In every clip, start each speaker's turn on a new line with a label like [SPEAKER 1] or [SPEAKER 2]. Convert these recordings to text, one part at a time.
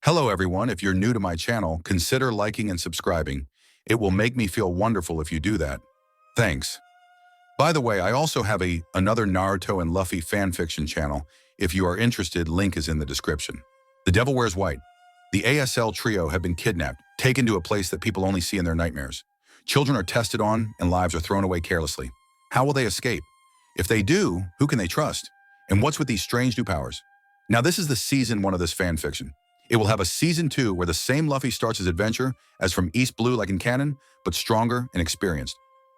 [SPEAKER 1] Hello everyone, if you're new to my channel, consider liking and subscribing. It will make me feel wonderful if you do that. Thanks. By the way, I also have another Naruto and Luffy fanfiction channel. If you are interested, link is in the description. The Devil Wears White. The ASL trio have been kidnapped, taken to a place that people only see in their nightmares. Children are tested on and lives are thrown away carelessly. How will they escape? If they do, who can they trust? And what's with these strange new powers? Now this is the season 1 of this fanfiction. It will have a season 2 where the same Luffy starts his adventure as from East Blue like in canon, but stronger and experienced.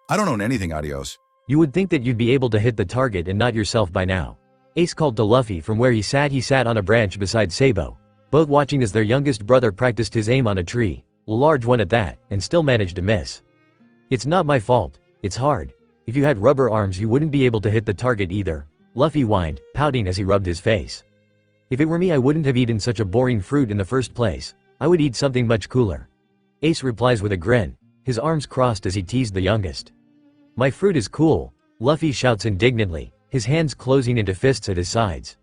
[SPEAKER 1] I don't own anything, adios.
[SPEAKER 2] You would think that you'd be able to hit the target and not yourself by now. Ace called to Luffy from where he sat on a branch beside Sabou, both watching as their youngest brother practiced his aim on a tree, a large one at that, and still managed to miss. It's not my fault, it's hard. If you had rubber arms you wouldn't be able to hit the target either, Luffy whined, pouting as he rubbed his face. If it were me I wouldn't have eaten such a boring fruit in the first place, I would eat something much cooler. Ace replies with a grin, his arms crossed as he teased the youngest. My fruit is cool, Luffy shouts indignantly, his hands closing into fists at his sides.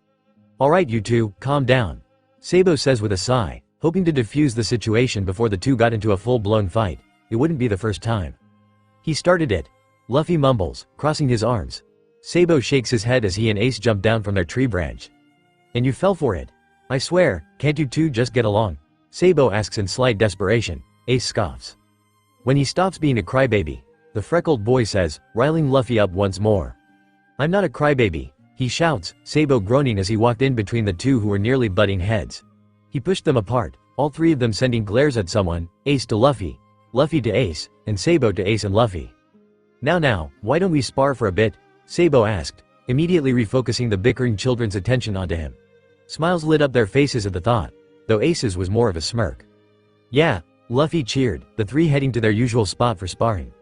[SPEAKER 2] Alright you two, calm down, Sabou says with a sigh, hoping to defuse the situation before the two got into a full-blown fight. It wouldn't be the first time. He started it, Luffy mumbles, crossing his arms. Sabou shakes his head as he and Ace jump down from their tree branch. And you fell for it. I swear, can't you two just get along? Sabou asks in slight desperation. Ace scoffs. When he stops being a crybaby, the freckled boy says, riling Luffy up once more. I'm not a crybaby, he shouts, Sabou groaning as he walked in between the two who were nearly butting heads. He pushed them apart, all three of them sending glares at someone, Ace to Luffy, Luffy to Ace, and Sabou to Ace and Luffy. Now, why don't we spar for a bit? Sabou asked, immediately refocusing the bickering children's attention onto him. Smiles lit up their faces at the thought, though Ace's was more of a smirk. Yeah, Luffy cheered, the three heading to their usual spot for sparring.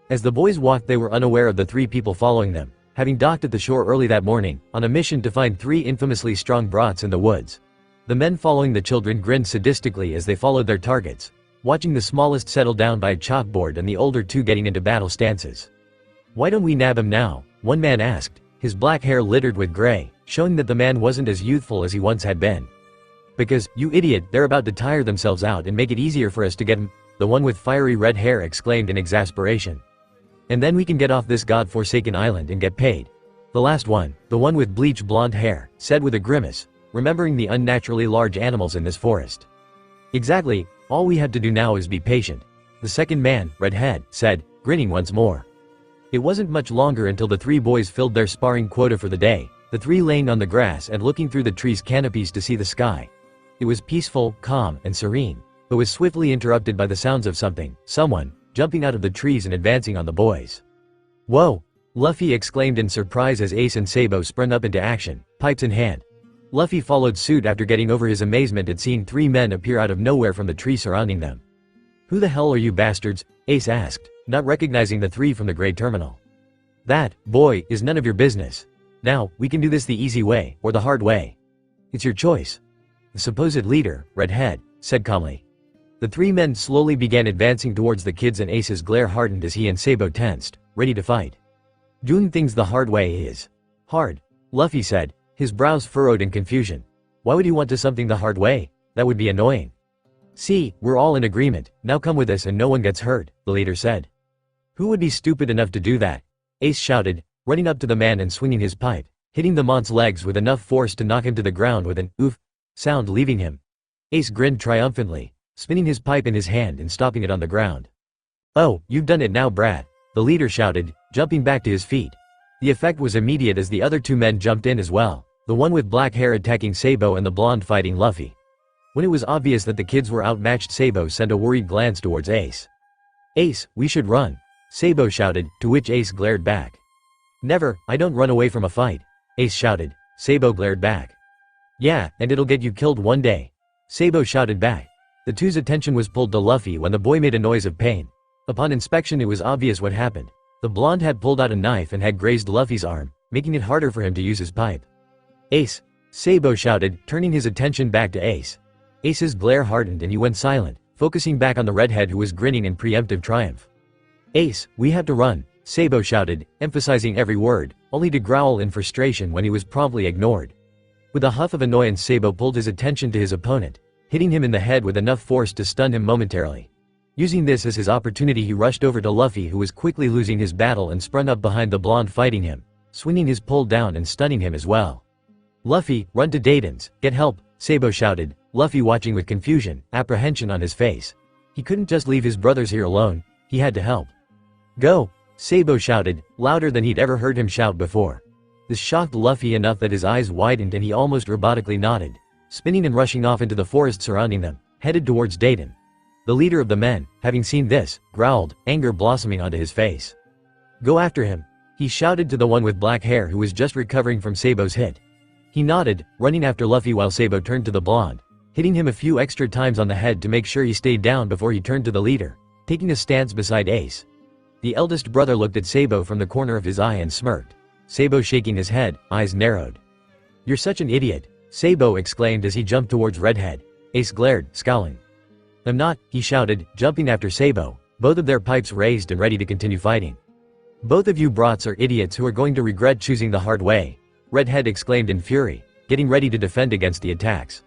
[SPEAKER 2] As the boys walked they were unaware of the three people following them, having docked at the shore early that morning, on a mission to find three infamously strong brats in the woods. The men following the children grinned sadistically as they followed their targets, watching the smallest settle down by a chalkboard and the older two getting into battle stances. Why don't we nab him now? One man asked, his black hair littered with gray, showing that the man wasn't as youthful as he once had been. Because, you idiot, they're about to tire themselves out and make it easier for us to get him, the one with fiery red hair exclaimed in exasperation. And then we can get off this god-forsaken island and get paid. The last one, the one with bleached blonde hair, said with a grimace, remembering the unnaturally large animals in this forest. Exactly, all we had to do now is be patient. The second man, Redhead, said, grinning once more. It wasn't much longer until the three boys filled their sparring quota for the day, the three laying on the grass and looking through the tree's canopies to see the sky. It was peaceful, calm, and serene, but was swiftly interrupted by the sounds of someone, jumping out of the trees and advancing on the boys. Whoa! Luffy exclaimed in surprise as Ace and Sabou sprang up into action, pipes in hand. Luffy followed suit after getting over his amazement at seeing three men appear out of nowhere from the tree surrounding them. Who the hell are you bastards? Ace asked, not recognizing the three from the gray terminal. That, boy, is none of your business. Now, we can do this the easy way, or the hard way. It's your choice. The supposed leader, Redhead, said calmly. The three men slowly began advancing towards the kids and Ace's glare hardened as he and Sabou tensed, ready to fight. Doing things the hard way is hard, Luffy said, his brows furrowed in confusion. Why would he want to something the hard way? That would be annoying. See, we're all in agreement, now come with us and no one gets hurt, the leader said. Who would be stupid enough to do that? Ace shouted, running up to the man and swinging his pipe, hitting the mont's legs with enough force to knock him to the ground with an oof sound leaving him. Ace grinned triumphantly, spinning his pipe in his hand and stopping it on the ground. Oh, you've done it now, brat, the leader shouted, jumping back to his feet. The effect was immediate as the other two men jumped in as well, the one with black hair attacking Sabou and the blonde fighting Luffy. When it was obvious that the kids were outmatched, Sabou sent a worried glance towards Ace. Ace, we should run, Sabou shouted, to which Ace glared back. Never, I don't run away from a fight, Ace shouted. Sabou glared back. Yeah, and it'll get you killed one day, Sabou shouted back. The two's attention was pulled to Luffy when the boy made a noise of pain. Upon inspection it was obvious what happened. The blonde had pulled out a knife and had grazed Luffy's arm, making it harder for him to use his pipe. Ace, Sabou shouted, turning his attention back to Ace. Ace's glare hardened and he went silent, focusing back on the redhead who was grinning in preemptive triumph. Ace, we have to run, Sabou shouted, emphasizing every word, only to growl in frustration when he was promptly ignored. With a huff of annoyance Sabou pulled his attention to his opponent, hitting him in the head with enough force to stun him momentarily. Using this as his opportunity, he rushed over to Luffy, who was quickly losing his battle, and sprung up behind the blonde fighting him, swinging his pole down and stunning him as well. "Luffy, run to Dayton's, get help," Sabou shouted, Luffy watching with confusion, apprehension on his face. He couldn't just leave his brothers here alone, he had to help. "Go!" Sabou shouted, louder than he'd ever heard him shout before. This shocked Luffy enough that his eyes widened and he almost robotically nodded, spinning and rushing off into the forest surrounding them, headed towards Dayton. The leader of the men, having seen this, growled, anger blossoming onto his face. "Go after him," he shouted to the one with black hair who was just recovering from Sabou's hit. He nodded, running after Luffy while Sabou turned to the blonde, hitting him a few extra times on the head to make sure he stayed down before he turned to the leader, taking a stance beside Ace. The eldest brother looked at Sabou from the corner of his eye and smirked. Sabou shaking his head, eyes narrowed. "You're such an idiot," Sabou exclaimed as he jumped towards Redhead. Ace glared, scowling. "I'm not," he shouted, jumping after Sabou, both of their pipes raised and ready to continue fighting. "Both of you brats are idiots who are going to regret choosing the hard way," Redhead exclaimed in fury, getting ready to defend against the attacks.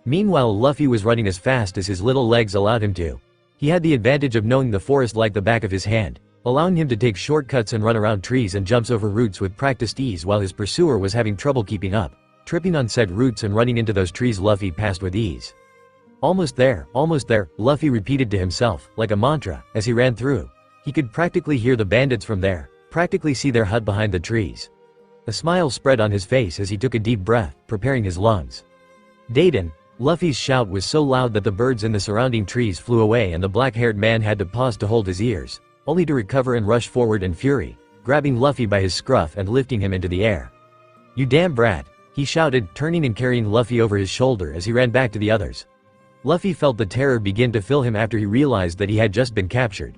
[SPEAKER 2] Meanwhile, Luffy was running as fast as his little legs allowed him to. He had the advantage of knowing the forest like the back of his hand, allowing him to take shortcuts and run around trees and jumps over roots with practiced ease, while his pursuer was having trouble keeping up, tripping on said roots and running into those trees. Luffy passed with ease. Almost there, Luffy repeated to himself, like a mantra, as he ran through. He could practically hear the bandits from there, practically see their hut behind the trees. A smile spread on his face as he took a deep breath, preparing his lungs. "Dayton!" Luffy's shout was so loud that the birds in the surrounding trees flew away and the black-haired man had to pause to hold his ears, only to recover and rush forward in fury, grabbing Luffy by his scruff and lifting him into the air. "You damn brat!" he shouted, turning and carrying Luffy over his shoulder as he ran back to the others. Luffy felt the terror begin to fill him after he realized that he had just been captured.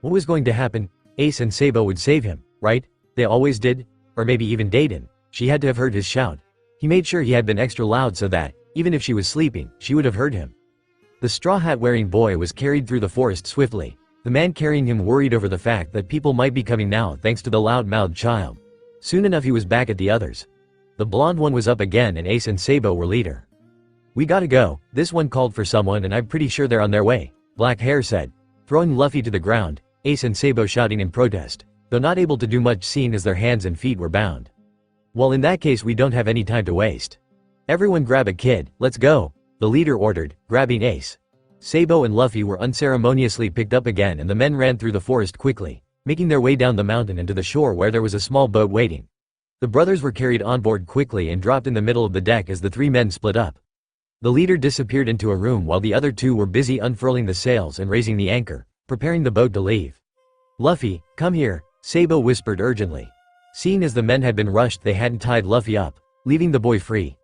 [SPEAKER 2] What was going to happen? Ace and Sabou would save him, right? They always did? Or maybe even Dayton. She had to have heard his shout. He made sure he had been extra loud so that, even if she was sleeping, she would have heard him. The straw hat wearing boy was carried through the forest swiftly, the man carrying him worried over the fact that people might be coming now thanks to the loud-mouthed child. Soon enough he was back at the others. The blonde one was up again and Ace and Sabou were leader. "We gotta go, this one called for someone and I'm pretty sure they're on their way," Black Hair said, throwing Luffy to the ground, Ace and Sabou shouting in protest, though not able to do much seeing as their hands and feet were bound. "Well, in that case we don't have any time to waste. Everyone grab a kid, let's go," the leader ordered, grabbing Ace. Sabou and Luffy were unceremoniously picked up again and the men ran through the forest quickly, making their way down the mountain and to the shore where there was a small boat waiting. The brothers were carried on board quickly and dropped in the middle of the deck as the three men split up. The leader disappeared into a room while the other two were busy unfurling the sails and raising the anchor, preparing the boat to leave. "Luffy, come here," Sabou whispered urgently. Seeing as the men had been rushed, they hadn't tied Luffy up, leaving the boy free.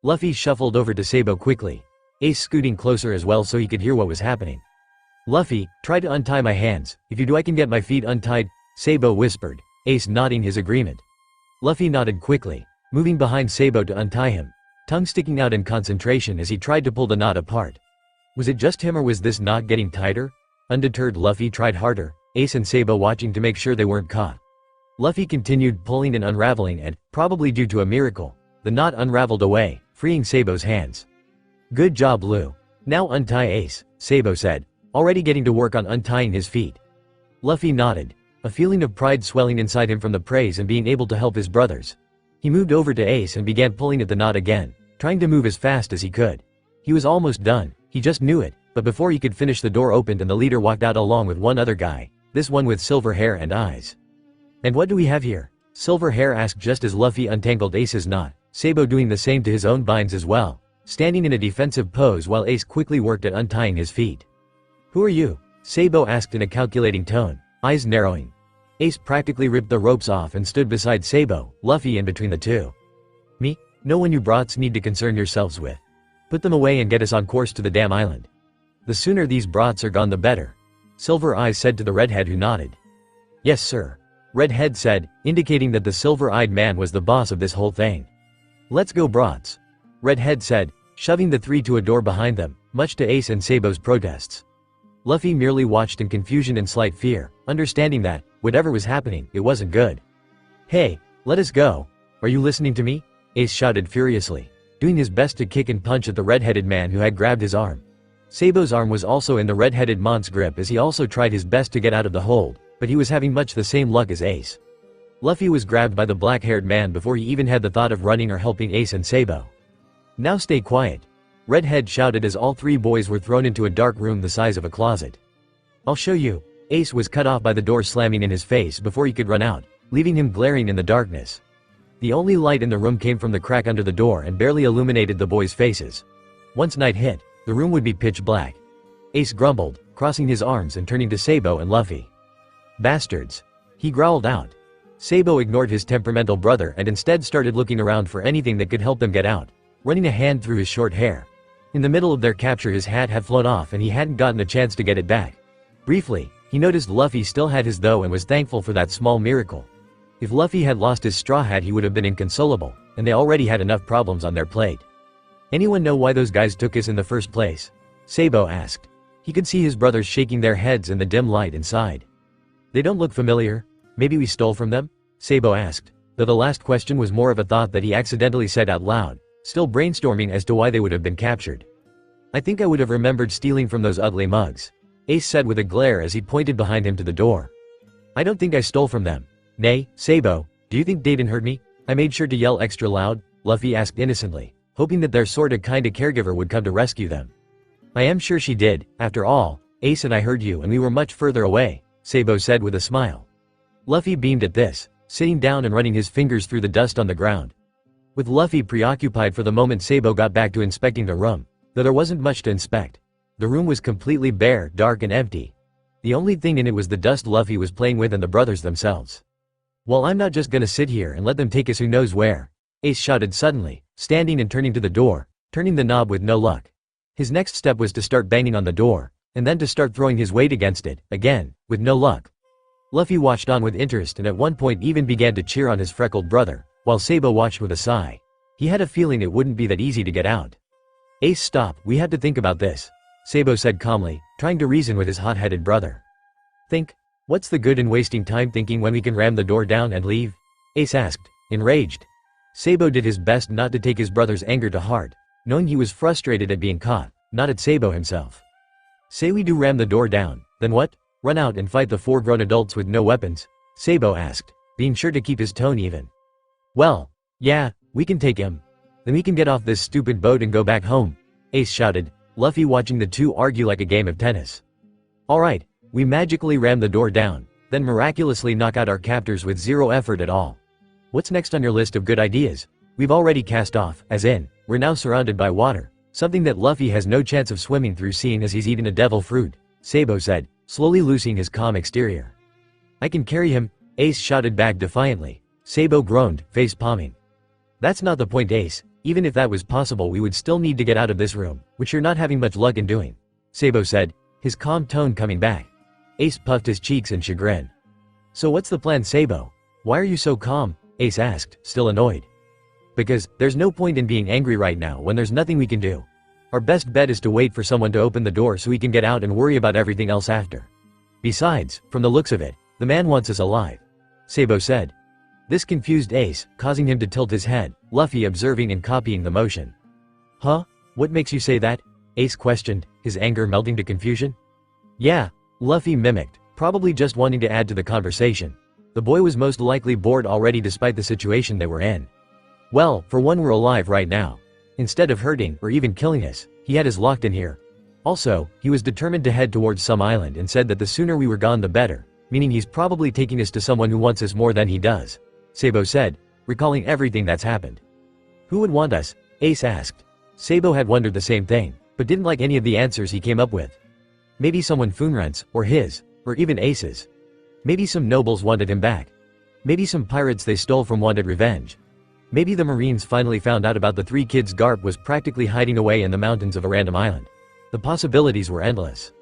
[SPEAKER 2] Luffy shuffled over to Sabou quickly, Ace scooting closer as well so he could hear what was happening. "Luffy, try to untie my hands, if you do I can get my feet untied," Sabou whispered, Ace nodding his agreement. Luffy nodded quickly, moving behind Sabou to untie him, tongue sticking out in concentration as he tried to pull the knot apart. Was it just him or was this knot getting tighter? Undeterred, Luffy tried harder, Ace and Sabou watching to make sure they weren't caught. Luffy continued pulling and unraveling and, probably due to a miracle, the knot unraveled away, freeing Sabou's hands. "Good job, Lu. Now untie Ace," Sabou said, already getting to work on untying his feet. Luffy nodded, a feeling of pride swelling inside him from the praise and being able to help his brothers. He moved over to Ace and began pulling at the knot again, trying to move as fast as he could. He was almost done, he just knew it, but before he could finish the door opened and the leader walked out along with one other guy, this one with silver hair and eyes. "And what do we have here?" Silver Hair asked just as Luffy untangled Ace's knot, Sabou doing the same to his own binds as well, standing in a defensive pose while Ace quickly worked at untying his feet. "Who are you?" Sabou asked in a calculating tone, eyes narrowing. Ace practically ripped the ropes off and stood beside Sabou, Luffy in between the two. "Me? No one you brats need to concern yourselves with. Put them away and get us on course to the damn island. The sooner these brats are gone the better," Silver Eyes said to the redhead who nodded. "Yes sir," Redhead said, indicating that the silver-eyed man was the boss of this whole thing. "Let's go brats," Redhead said, shoving the three to a door behind them, much to Ace and Sabou's protests. Luffy merely watched in confusion and slight fear, understanding that, whatever was happening, it wasn't good. "Hey, let us go. Are you listening to me?" Ace shouted furiously. doing his best to kick and punch at the red-headed man who had grabbed his arm. Sabou's arm was also in the red-headed man's grip as he also tried his best to get out of the hold, but he was having much the same luck as Ace. Luffy was grabbed by the black-haired man before he even had the thought of running or helping Ace and Sabou. "Now stay quiet," Redhead shouted as all three boys were thrown into a dark room the size of a closet. "I'll show you." Ace was cut off by the door slamming in his face before he could run out, leaving him glaring in the darkness. The only light in the room came from the crack under the door and barely illuminated the boys' faces. Once night hit, the room would be pitch black. Ace grumbled, crossing his arms and turning to Sabou and Luffy. "Bastards," he growled out. Sabou ignored his temperamental brother and instead started looking around for anything that could help them get out, running a hand through his short hair. In the middle of their capture his hat had flown off and he hadn't gotten a chance to get it back. Briefly, he noticed Luffy still had his though and was thankful for that small miracle. If Luffy had lost his straw hat he would have been inconsolable, and they already had enough problems on their plate. "Anyone know why those guys took us in the first place?" Sabou asked. He could see his brothers shaking their heads in the dim light inside. "They don't look familiar. Maybe we stole from them?" Sabou asked, though the last question was more of a thought that he accidentally said out loud, still brainstorming as to why they would have been captured. "I think I would have remembered stealing from those ugly mugs," Ace said with a glare as he pointed behind him to the door. "I don't think I stole from them." "Nay, Sabou, do you think Dayton hurt me? I made sure to yell extra loud," Luffy asked innocently, hoping that their sorta kinda caregiver would come to rescue them. "I am sure she did. After all, Ace and I heard you and we were much further away," Sabou said with a smile. Luffy beamed at this, sitting down and running his fingers through the dust on the ground. With Luffy preoccupied for the moment, Sabou got back to inspecting the room, though there wasn't much to inspect. The room was completely bare, dark and empty. The only thing in it was the dust Luffy was playing with and the brothers themselves. "Well, I'm not just gonna sit here and let them take us who knows where," Ace shouted suddenly, standing and turning to the door, turning the knob with no luck. His next step was to start banging on the door, and then to start throwing his weight against it, again, with no luck. Luffy watched on with interest and at one point even began to cheer on his freckled brother, while Sabou watched with a sigh. He had a feeling it wouldn't be that easy to get out. "Ace, stop, we have to think about this," Sabou said calmly, trying to reason with his hot-headed brother. "Think? What's the good in wasting time thinking when we can ram the door down and leave?" Ace asked, enraged. Sabou did his best not to take his brother's anger to heart, knowing he was frustrated at being caught, not at Sabou himself. "Say we do ram the door down, then what? Run out and fight the 4 grown adults with no weapons?" Sabou asked, being sure to keep his tone even. "Well, yeah, we can take him. Then we can get off this stupid boat and go back home," Ace shouted, Luffy watching the two argue like a game of tennis. "Alright, we magically ram the door down, then miraculously knock out our captors with zero effort at all. What's next on your list of good ideas? We've already cast off, as in, we're now surrounded by water, something that Luffy has no chance of swimming through seeing as he's eaten a devil fruit," Sabou said, slowly loosening his calm exterior. "I can carry him," Ace shouted back defiantly. Sabou groaned, face palming. "That's not the point, Ace. Even if that was possible we would still need to get out of this room, which you're not having much luck in doing," Sabou said, his calm tone coming back. Ace puffed his cheeks in chagrin. "So what's the plan, Sabou? Why are you so calm?" Ace asked, still annoyed. "Because, there's no point in being angry right now when there's nothing we can do. Our best bet is to wait for someone to open the door so we can get out and worry about everything else after. Besides, from the looks of it, the man wants us alive," Sabou said. This confused Ace, causing him to tilt his head, Luffy observing and copying the motion. "Huh? What makes you say that?" Ace questioned, his anger melting to confusion. "Yeah," Luffy mimicked, probably just wanting to add to the conversation. The boy was most likely bored already despite the situation they were in. "Well, for one, we're alive right now. Instead of hurting or even killing us, he had us locked in here. Also, he was determined to head towards some island and said that the sooner we were gone the better, meaning he's probably taking us to someone who wants us more than he does," Sabou said, recalling everything that's happened. "Who would want us?" Ace asked. Sabou had wondered the same thing, but didn't like any of the answers he came up with. Maybe someone Funran's, or his, or even Ace's. Maybe some nobles wanted him back. Maybe some pirates they stole from wanted revenge. Maybe the Marines finally found out about the 3 kids Garp was practically hiding away in the mountains of a random island. The possibilities were endless.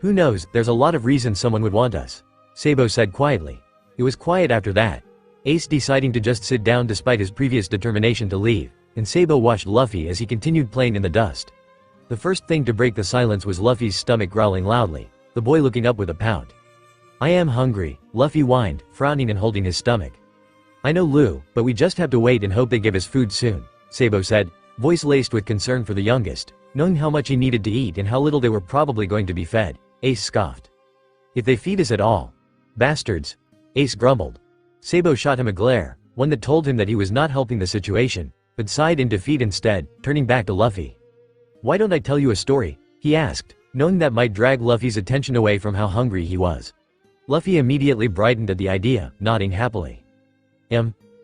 [SPEAKER 2] "Who knows, there's a lot of reasons someone would want us," Sabou said quietly. It was quiet after that, Ace deciding to just sit down despite his previous determination to leave, and Sabou watched Luffy as he continued playing in the dust. The first thing to break the silence was Luffy's stomach growling loudly, the boy looking up with a pout. "I am hungry," Luffy whined, frowning and holding his stomach. "I know, Lou, but we just have to wait and hope they give us food soon," Sabou said, voice laced with concern for the youngest, knowing how much he needed to eat and how little they were probably going to be fed. Ace scoffed. If they feed us at all. Bastards. Ace grumbled. Sabou shot him a glare, one that told him that he was not helping the situation, but sighed in defeat instead, turning back to Luffy. Why don't I tell you a story? He asked, knowing that might drag Luffy's attention away from how hungry he was. Luffy immediately brightened at the idea, nodding happily.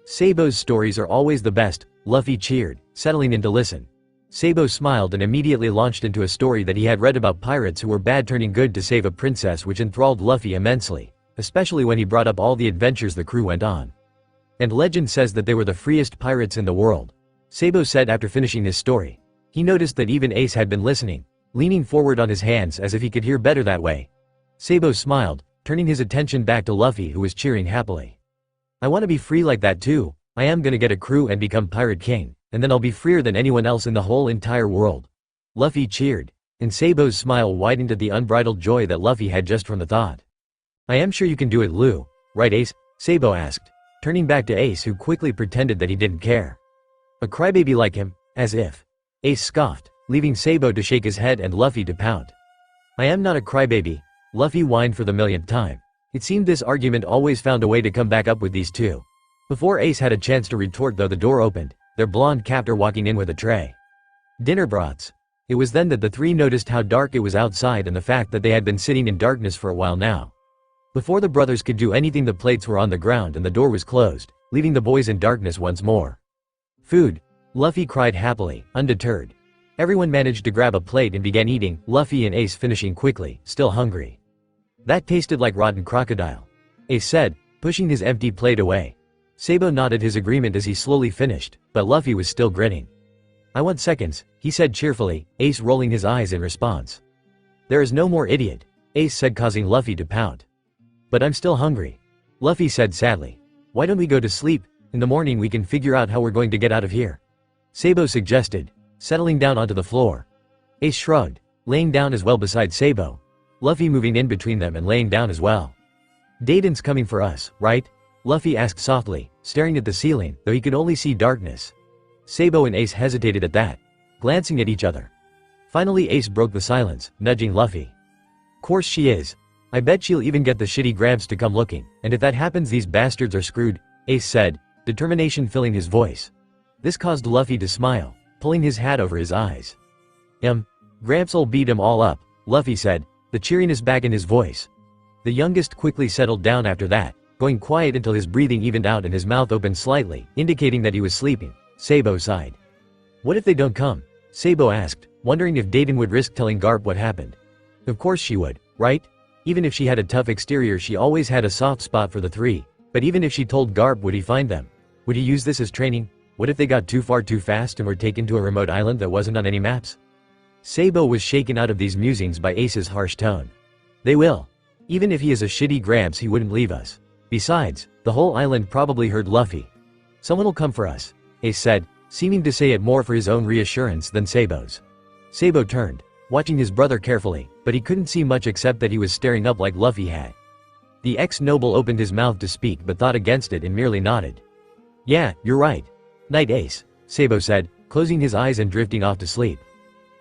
[SPEAKER 2] Sabou's stories are always the best, Luffy cheered, settling in to listen. Sabou smiled and immediately launched into a story that he had read about pirates who were bad turning good to save a princess, which enthralled Luffy immensely, especially when he brought up all the adventures the crew went on. And legend says that they were the freest pirates in the world, Sabou said after finishing his story. He noticed that even Ace had been listening, leaning forward on his hands as if he could hear better that way. Sabou smiled, turning his attention back to Luffy, who was cheering happily. I want to be free like that too. I am gonna get a crew and become Pirate King, and then I'll be freer than anyone else in the whole entire world. Luffy cheered, and Sabou's smile widened at the unbridled joy that Luffy had just from the thought. I am sure you can do it, Lou. Right, Ace? Sabou asked, turning back to Ace, who quickly pretended that he didn't care. A crybaby like him, as if. Ace scoffed, leaving Sabou to shake his head and Luffy to pout. I am not a crybaby, Luffy whined for the millionth time. It seemed this argument always found a way to come back up with these two. Before Ace had a chance to retort though, the door opened, their blonde captor walking in with a tray. Dinner brats. It was then that the three noticed how dark it was outside and the fact that they had been sitting in darkness for a while now. Before the brothers could do anything, the plates were on the ground and the door was closed, leaving the boys in darkness once more. Food. Luffy cried happily, undeterred. Everyone managed to grab a plate and began eating, Luffy and Ace finishing quickly, still hungry. That tasted like rotten crocodile, Ace said, pushing his empty plate away. Sabou nodded his agreement as he slowly finished, but Luffy was still grinning. I want seconds, he said cheerfully, Ace rolling his eyes in response. There is no more, idiot, Ace said, causing Luffy to pout. But I'm still hungry, Luffy said sadly. Why don't we go to sleep? In the morning we can figure out how we're going to get out of here, Sabou suggested, settling down onto the floor. Ace shrugged, laying down as well beside Sabou. Luffy moving in between them and laying down as well. Dayton's coming for us, right? Luffy asked softly, staring at the ceiling, though he could only see darkness. Sabou and Ace hesitated at that, glancing at each other. Finally Ace broke the silence, nudging Luffy. Course she is. I bet she'll even get the shitty Gramps to come looking, and if that happens these bastards are screwed, Ace said, determination filling his voice. This caused Luffy to smile, pulling his hat over his eyes. Gramps''ll beat 'em all up, Luffy said, the cheeriness back in his voice. The youngest quickly settled down after that, going quiet until his breathing evened out and his mouth opened slightly, indicating that he was sleeping. Sabou sighed. What if they don't come? Sabou asked, wondering if Dayton would risk telling Garp what happened. Of course she would, right? Even if she had a tough exterior, she always had a soft spot for the three, but even if she told Garp, would he find them? Would he use this as training? What if they got too far too fast and were taken to a remote island that wasn't on any maps? Sabou was shaken out of these musings by Ace's harsh tone. They will. Even if he is a shitty Gramps, he wouldn't leave us. Besides, the whole island probably heard Luffy. Someone'll come for us, Ace said, seeming to say it more for his own reassurance than Sabou's. Sabou turned, watching his brother carefully, but he couldn't see much except that he was staring up like Luffy had. The ex-noble opened his mouth to speak but thought against it and merely nodded. Yeah, you're right. Night, Ace, Sabou said, closing his eyes and drifting off to sleep.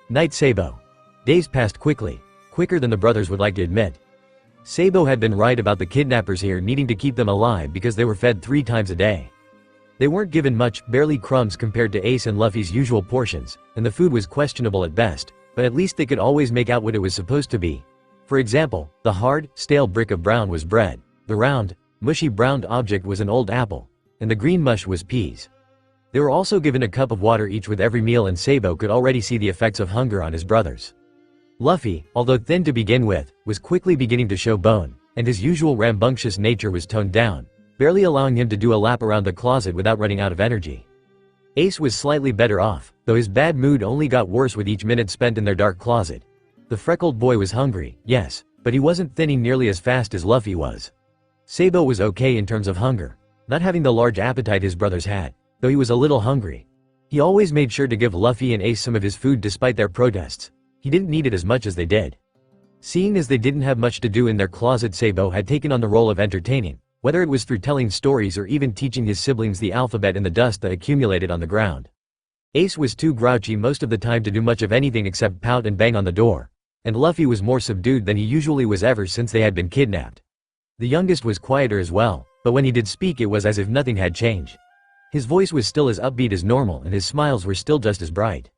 [SPEAKER 2] Night, Sabou. Days passed quickly, quicker than the brothers would like to admit. Sabou had been right about the kidnappers here needing to keep them alive because they were fed 3 times a day. They weren't given much, barely crumbs compared to Ace and Luffy's usual portions, and the food was questionable at best, but at least they could always make out what it was supposed to be. For example, the hard, stale brick of brown was bread, the round, mushy browned object was an old apple, and the green mush was peas. They were also given a cup of water each with every meal, and Sabou could already see the effects of hunger on his brothers. Luffy, although thin to begin with, was quickly beginning to show bone, and his usual rambunctious nature was toned down, barely allowing him to do a lap around the closet without running out of energy. Ace was slightly better off, though his bad mood only got worse with each minute spent in their dark closet. The freckled boy was hungry, yes, but he wasn't thinning nearly as fast as Luffy was. Sabou was okay in terms of hunger, not having the large appetite his brothers had, though he was a little hungry. He always made sure to give Luffy and Ace some of his food despite their protests. He didn't need it as much as they did. Seeing as they didn't have much to do in their closet, Sabou had taken on the role of entertaining, whether it was through telling stories or even teaching his siblings the alphabet in the dust that accumulated on the ground. Ace was too grouchy most of the time to do much of anything except pout and bang on the door. And Luffy was more subdued than he usually was ever since they had been kidnapped. The youngest was quieter as well, but when he did speak it was as if nothing had changed. His voice was still as upbeat as normal and his smiles were still just as bright.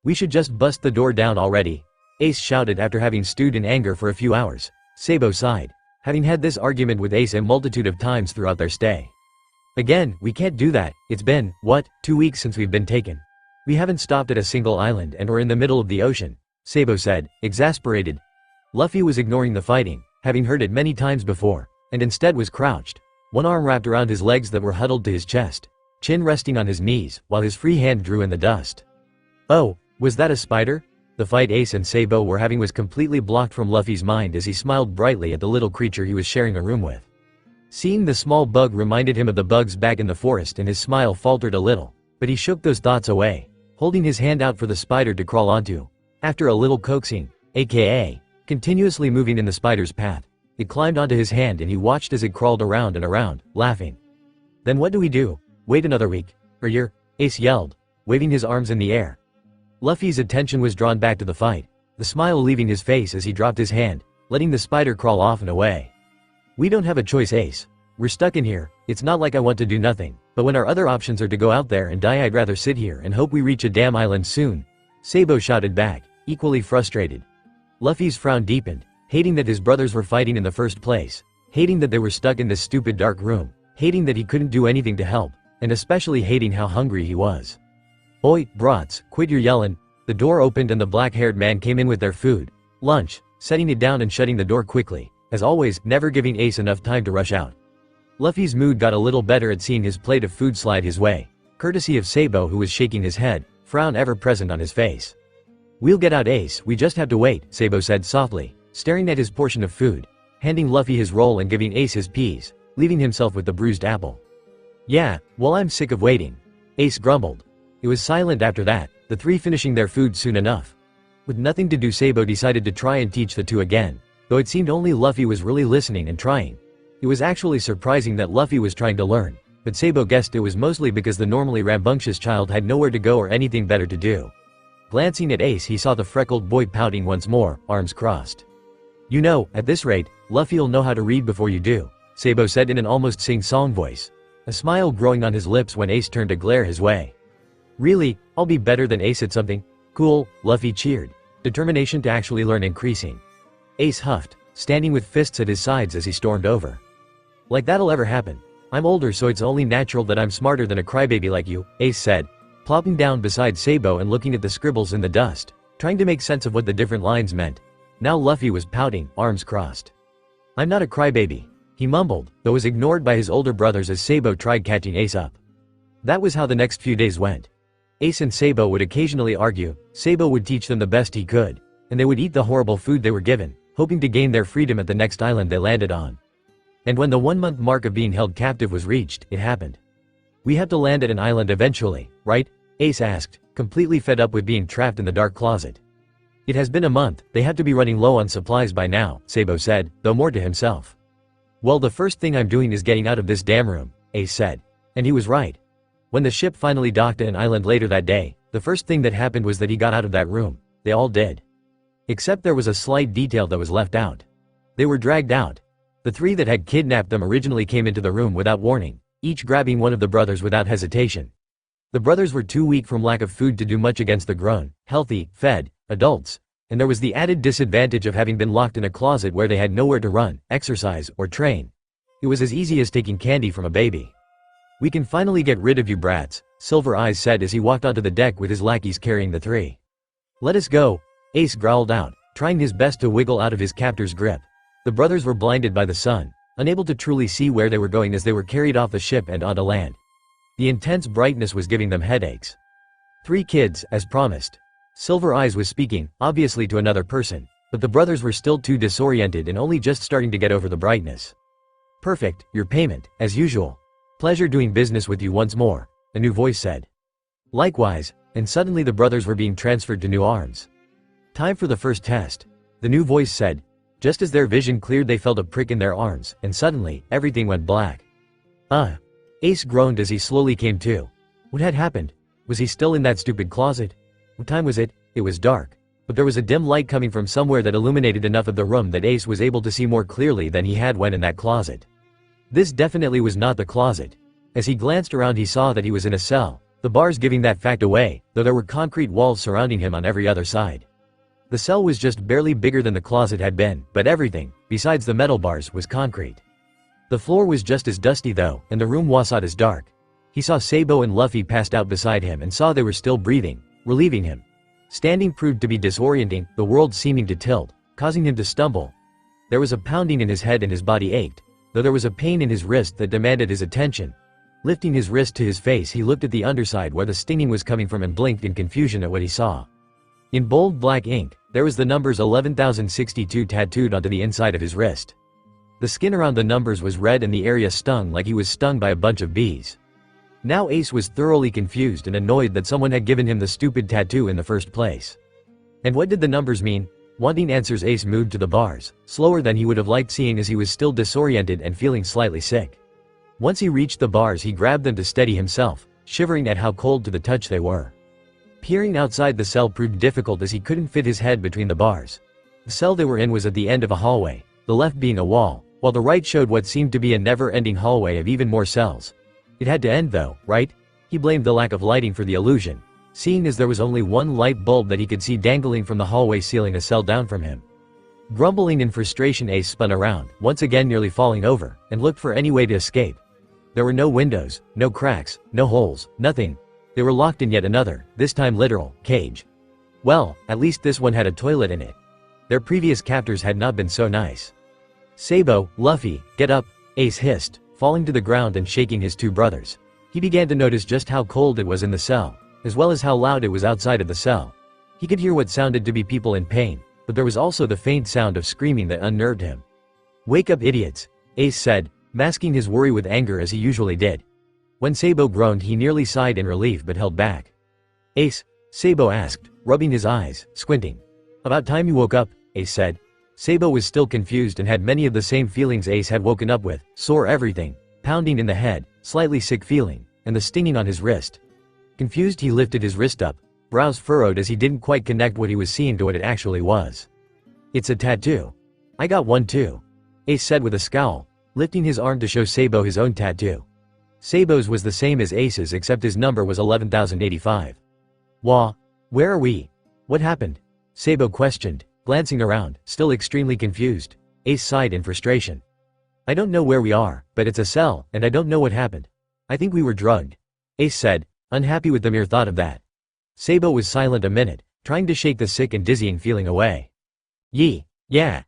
[SPEAKER 2] "We should just bust the door down already," Ace shouted after having stewed in anger for a few hours. Sabou sighed, having had this argument with Ace a multitude of times throughout their stay. "Again, we can't do that. It's been, 2 weeks since we've been taken. We haven't stopped at a single island and we're in the middle of the ocean," Sabou said, exasperated. Luffy was ignoring the fighting, having heard it many times before, and instead was crouched, one arm wrapped around his legs that were huddled to his chest, chin resting on his knees, while his free hand drew in the dust. "Oh, was that a spider?" The fight Ace and Sabou were having was completely blocked from Luffy's mind as he smiled brightly at the little creature he was sharing a room with. Seeing the small bug reminded him of the bugs back in the forest and his smile faltered a little, but he shook those thoughts away, holding his hand out for the spider to crawl onto. After a little coaxing, aka continuously moving in the spider's path, it climbed onto his hand and he watched as it crawled around and around, laughing. "Then what do we do? Wait another week? Or year?" Ace yelled, waving his arms in the air. Luffy's attention was drawn back to the fight, the smile leaving his face as he dropped his hand, letting the spider crawl off and away. "We don't have a choice, Ace. We're stuck in here. It's not like I want to do nothing, but when our other options are to go out there and die, I'd rather sit here and hope we reach a damn island soon," Sabou shouted back, equally frustrated. Luffy's frown deepened, hating that his brothers were fighting in the first place, hating that they were stuck in this stupid dark room, hating that he couldn't do anything to help, and especially hating how hungry he was. "Oi, brats, quit your yellin'." The door opened and the black-haired man came in with their food, lunch, setting it down and shutting the door quickly, as always, never giving Ace enough time to rush out. Luffy's mood got a little better at seeing his plate of food slide his way, courtesy of Sabou, who was shaking his head, frown ever present on his face. "We'll get out, Ace, we just have to wait," Sabou said softly, staring at his portion of food, handing Luffy his roll and giving Ace his peas, leaving himself with the bruised apple. "Yeah, well, I'm sick of waiting," Ace grumbled. It was silent after that, the three finishing their food soon enough. With nothing to do, Sabou decided to try and teach the two again, though it seemed only Luffy was really listening and trying. It was actually surprising that Luffy was trying to learn, but Sabou guessed it was mostly because the normally rambunctious child had nowhere to go or anything better to do. Glancing at Ace, he saw the freckled boy pouting once more, arms crossed. "You know, at this rate, Luffy'll know how to read before you do," Sabou said in an almost sing-song voice, a smile growing on his lips when Ace turned to glare his way. "Really? I'll be better than Ace at something? Cool," Luffy cheered, determination to actually learn increasing. Ace huffed, standing with fists at his sides as he stormed over. "Like that'll ever happen. I'm older, so it's only natural that I'm smarter than a crybaby like you," Ace said, plopping down beside Sabou and looking at the scribbles in the dust, trying to make sense of what the different lines meant. Now Luffy was pouting, arms crossed. "I'm not a crybaby," he mumbled, though was ignored by his older brothers as Sabou tried catching Ace up. That was how the next few days went. Ace and Sabou would occasionally argue, Sabou would teach them the best he could, and they would eat the horrible food they were given, hoping to gain their freedom at the next island they landed on. And when the 1-month mark of being held captive was reached, it happened. "We have to land at an island eventually, right?" Ace asked, completely fed up with being trapped in the dark closet. "It has been a month, they have to be running low on supplies by now," Sabou said, though more to himself. "Well, the first thing I'm doing is getting out of this damn room," Ace said. And he was right. When the ship finally docked at an island later that day, the first thing that happened was that he got out of that room. They all did. Except there was a slight detail that was left out. They were dragged out. The three that had kidnapped them originally came into the room without warning, each grabbing one of the brothers without hesitation. The brothers were too weak from lack of food to do much against the grown, healthy, fed adults, and there was the added disadvantage of having been locked in a closet where they had nowhere to run, exercise, or train. It was as easy as taking candy from a baby. "We can finally get rid of you brats," Silver Eyes said as he walked onto the deck with his lackeys carrying the three. "Let us go," Ace growled out, trying his best to wiggle out of his captor's grip. The brothers were blinded by the sun, unable to truly see where they were going as they were carried off the ship and onto land. The intense brightness was giving them headaches. "3 kids, as promised." Silver Eyes was speaking, obviously to another person, but the brothers were still too disoriented and only just starting to get over the brightness. "Perfect, your payment, as usual. Pleasure doing business with you once more," a new voice said. "Likewise," and suddenly the brothers were being transferred to new arms. "Time for the first test," the new voice said. Just as their vision cleared, they felt a prick in their arms, and suddenly, everything went black. Ace groaned as he slowly came to. What had happened? Was he still in that stupid closet? What time was it? It was dark. But there was a dim light coming from somewhere that illuminated enough of the room that Ace was able to see more clearly than he had when in that closet. This definitely was not the closet. As he glanced around he saw that he was in a cell, the bars giving that fact away, though there were concrete walls surrounding him on every other side. The cell was just barely bigger than the closet had been, but everything, besides the metal bars, was concrete. The floor was just as dusty though, and the room wasn't as dark. He saw Sabou and Luffy passed out beside him and saw they were still breathing, relieving him. Standing proved to be disorienting, the world seeming to tilt, causing him to stumble. There was a pounding in his head and his body ached, though there was a pain in his wrist that demanded his attention. Lifting his wrist to his face he looked at the underside where the stinging was coming from and blinked in confusion at what he saw. In bold black ink, there was the numbers 11,062 tattooed onto the inside of his wrist. The skin around the numbers was red and the area stung like he was stung by a bunch of bees. Now Ace was thoroughly confused and annoyed that someone had given him the stupid tattoo in the first place. And what did the numbers mean? Wanting answers, Ace moved to the bars, slower than he would have liked seeing as he was still disoriented and feeling slightly sick. Once he reached the bars he grabbed them to steady himself, shivering at how cold to the touch they were. Peering outside the cell proved difficult as he couldn't fit his head between the bars. The cell they were in was at the end of a hallway, the left being a wall, while the right showed what seemed to be a never-ending hallway of even more cells. It had to end though, right? He blamed the lack of lighting for the illusion, seeing as there was only one light bulb that he could see dangling from the hallway ceiling a cell down from him. Grumbling in frustration, Ace spun around, once again nearly falling over, and looked for any way to escape. There were no windows, no cracks, no holes, nothing. They were locked in yet another, this time literal, cage. Well, at least this one had a toilet in it. Their previous captors had not been so nice. Sabou, Luffy, get up, Ace hissed, falling to the ground and shaking his two brothers. He began to notice just how cold it was in the cell, as well as how loud it was outside of the cell. He could hear what sounded to be people in pain, but there was also the faint sound of screaming that unnerved him. Wake up, idiots, Ace said, masking his worry with anger as he usually did. When Sabou groaned he nearly sighed in relief but held back. Ace? Sabou asked, rubbing his eyes, squinting. About time you woke up, Ace said. Sabou was still confused and had many of the same feelings Ace had woken up with, sore everything, pounding in the head, slightly sick feeling, and the stinging on his wrist. Confused he lifted his wrist up, brows furrowed as he didn't quite connect what he was seeing to what it actually was. It's a tattoo. I got one too, Ace said with a scowl, lifting his arm to show Sabou his own tattoo. Sabou's was the same as Ace's except his number was 11,085. Wah, where are we? What happened? Sabou questioned, glancing around, still extremely confused. Ace sighed in frustration. I don't know where we are, but it's a cell, and I don't know what happened. I think we were drugged, Ace said, unhappy with the mere thought of that. Sabou was silent a minute, trying to shake the sick and dizzying feeling away. Yeah,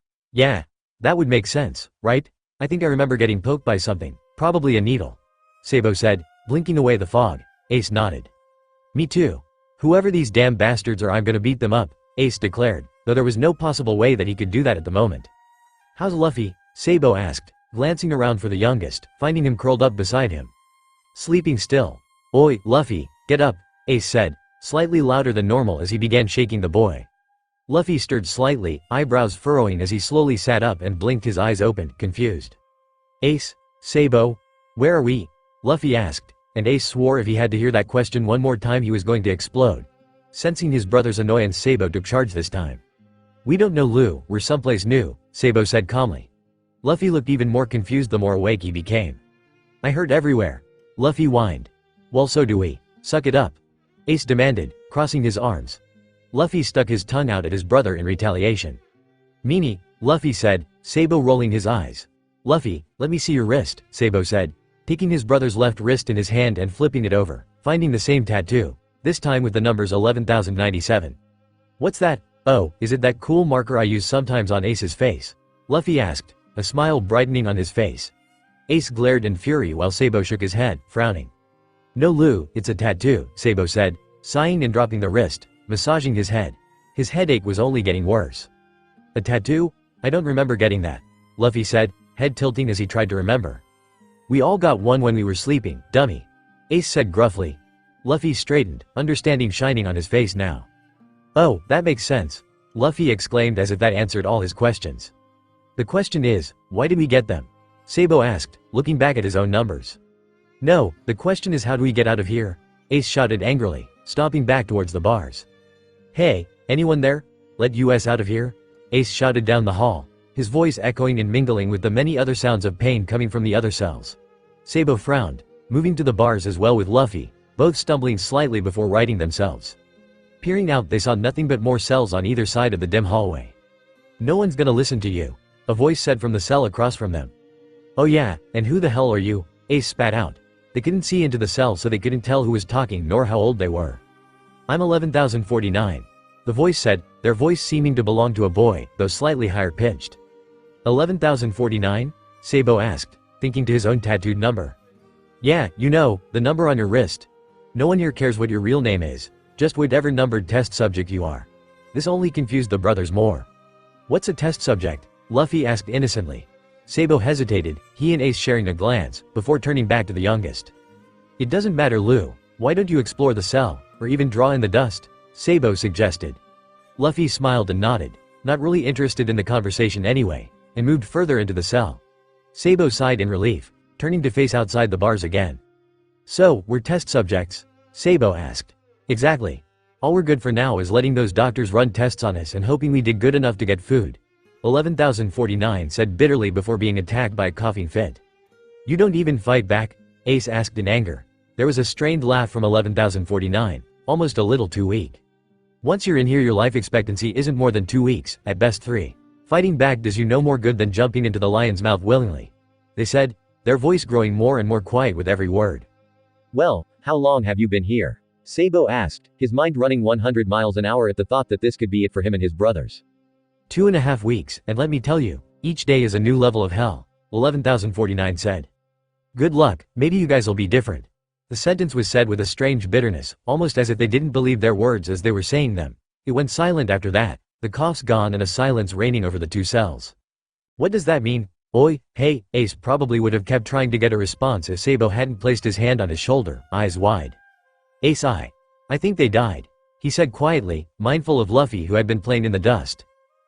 [SPEAKER 2] that would make sense, right? I think I remember getting poked by something, probably a needle, Sabou said, blinking away the fog. Ace nodded. Me too. Whoever these damn bastards are, I'm gonna beat them up, Ace declared, though there was no possible way that he could do that at the moment. How's Luffy? Sabou asked, glancing around for the youngest, finding him curled up beside him. Sleeping still. Oi, Luffy, get up, Ace said, slightly louder than normal as he began shaking the boy. Luffy stirred slightly, eyebrows furrowing as he slowly sat up and blinked, his eyes open, confused. Ace? Sabou? Where are we? Luffy asked, and Ace swore if he had to hear that question one more time he was going to explode. Sensing his brother's annoyance, Sabou took charge this time. We don't know, Lou, we're someplace new, Sabou said calmly. Luffy looked even more confused the more awake he became. I hurt everywhere, Luffy whined. Well, so do we. Suck it up, Ace demanded, crossing his arms. Luffy stuck his tongue out at his brother in retaliation. Meanie, Luffy said, Sabou rolling his eyes. Luffy, let me see your wrist, Sabou said, taking his brother's left wrist in his hand and flipping it over, finding the same tattoo, this time with the numbers 11,097. What's that? Oh, is it that cool marker I use sometimes on Ace's face? Luffy asked, a smile brightening on his face. Ace glared in fury while Sabou shook his head, frowning. No, Lou, it's a tattoo, Sabou said, sighing and dropping the wrist, massaging his head. His headache was only getting worse. A tattoo? I don't remember getting that, Luffy said, head tilting as he tried to remember. We all got one when we were sleeping, dummy, Ace said gruffly. Luffy straightened, understanding shining on his face now. Oh, that makes sense, Luffy exclaimed as if that answered all his questions. The question is, why did we get them? Sabou asked, looking back at his own numbers. No, the question is how do we get out of here? Ace shouted angrily, stomping back towards the bars. "Hey, anyone there? Let us out of here?" Ace shouted down the hall, his voice echoing and mingling with the many other sounds of pain coming from the other cells. Sabou frowned, moving to the bars as well with Luffy, both stumbling slightly before righting themselves. Peering out, they saw nothing but more cells on either side of the dim hallway. "No one's gonna listen to you," a voice said from the cell across from them. "Oh yeah, and who the hell are you?" Ace spat out. They couldn't see into the cell, so they couldn't tell who was talking nor how old they were. "I'm 11,049. The voice said, their voice seeming to belong to a boy, though slightly higher pitched. 11,049? Sabou asked, thinking to his own tattooed number. "Yeah, you know, the number on your wrist. No one here cares what your real name is, just whatever numbered test subject you are." This only confused the brothers more. "What's a test subject?" Luffy asked innocently. Sabou hesitated, he and Ace sharing a glance, before turning back to the youngest. "It doesn't matter, Lou. Why don't you explore the cell, or even draw in the dust?" Sabou suggested. Luffy smiled and nodded, not really interested in the conversation anyway, and moved further into the cell. Sabou sighed in relief, turning to face outside the bars again. "So, we're test subjects?" Sabou asked. "Exactly. All we're good for now is letting those doctors run tests on us and hoping we did good enough to get food," 11,049 said bitterly before being attacked by a coughing fit. "You don't even fight back?" Ace asked in anger. There was a strained laugh from 11,049, almost a little too weak. "Once you're in here, your life expectancy isn't more than 2 weeks, at best 3. Fighting back does you no more good than jumping into the lion's mouth willingly," they said, their voice growing more and more quiet with every word. "Well, how long have you been here?" Sabou asked, his mind running 100 miles an hour at the thought that this could be it for him and his brothers. 2.5 weeks, and let me tell you, each day is a new level of hell, 11,049 said. "Good luck, maybe you guys'll be different." The sentence was said with a strange bitterness, almost as if they didn't believe their words as they were saying them. It went silent after that, the coughs gone and a silence reigning over the two cells. "What does that mean? Oi, hey," Ace probably would have kept trying to get a response if Sabou hadn't placed his hand on his shoulder, eyes wide. "Ace, I think they died," he said quietly, mindful of Luffy who had been playing in the dust.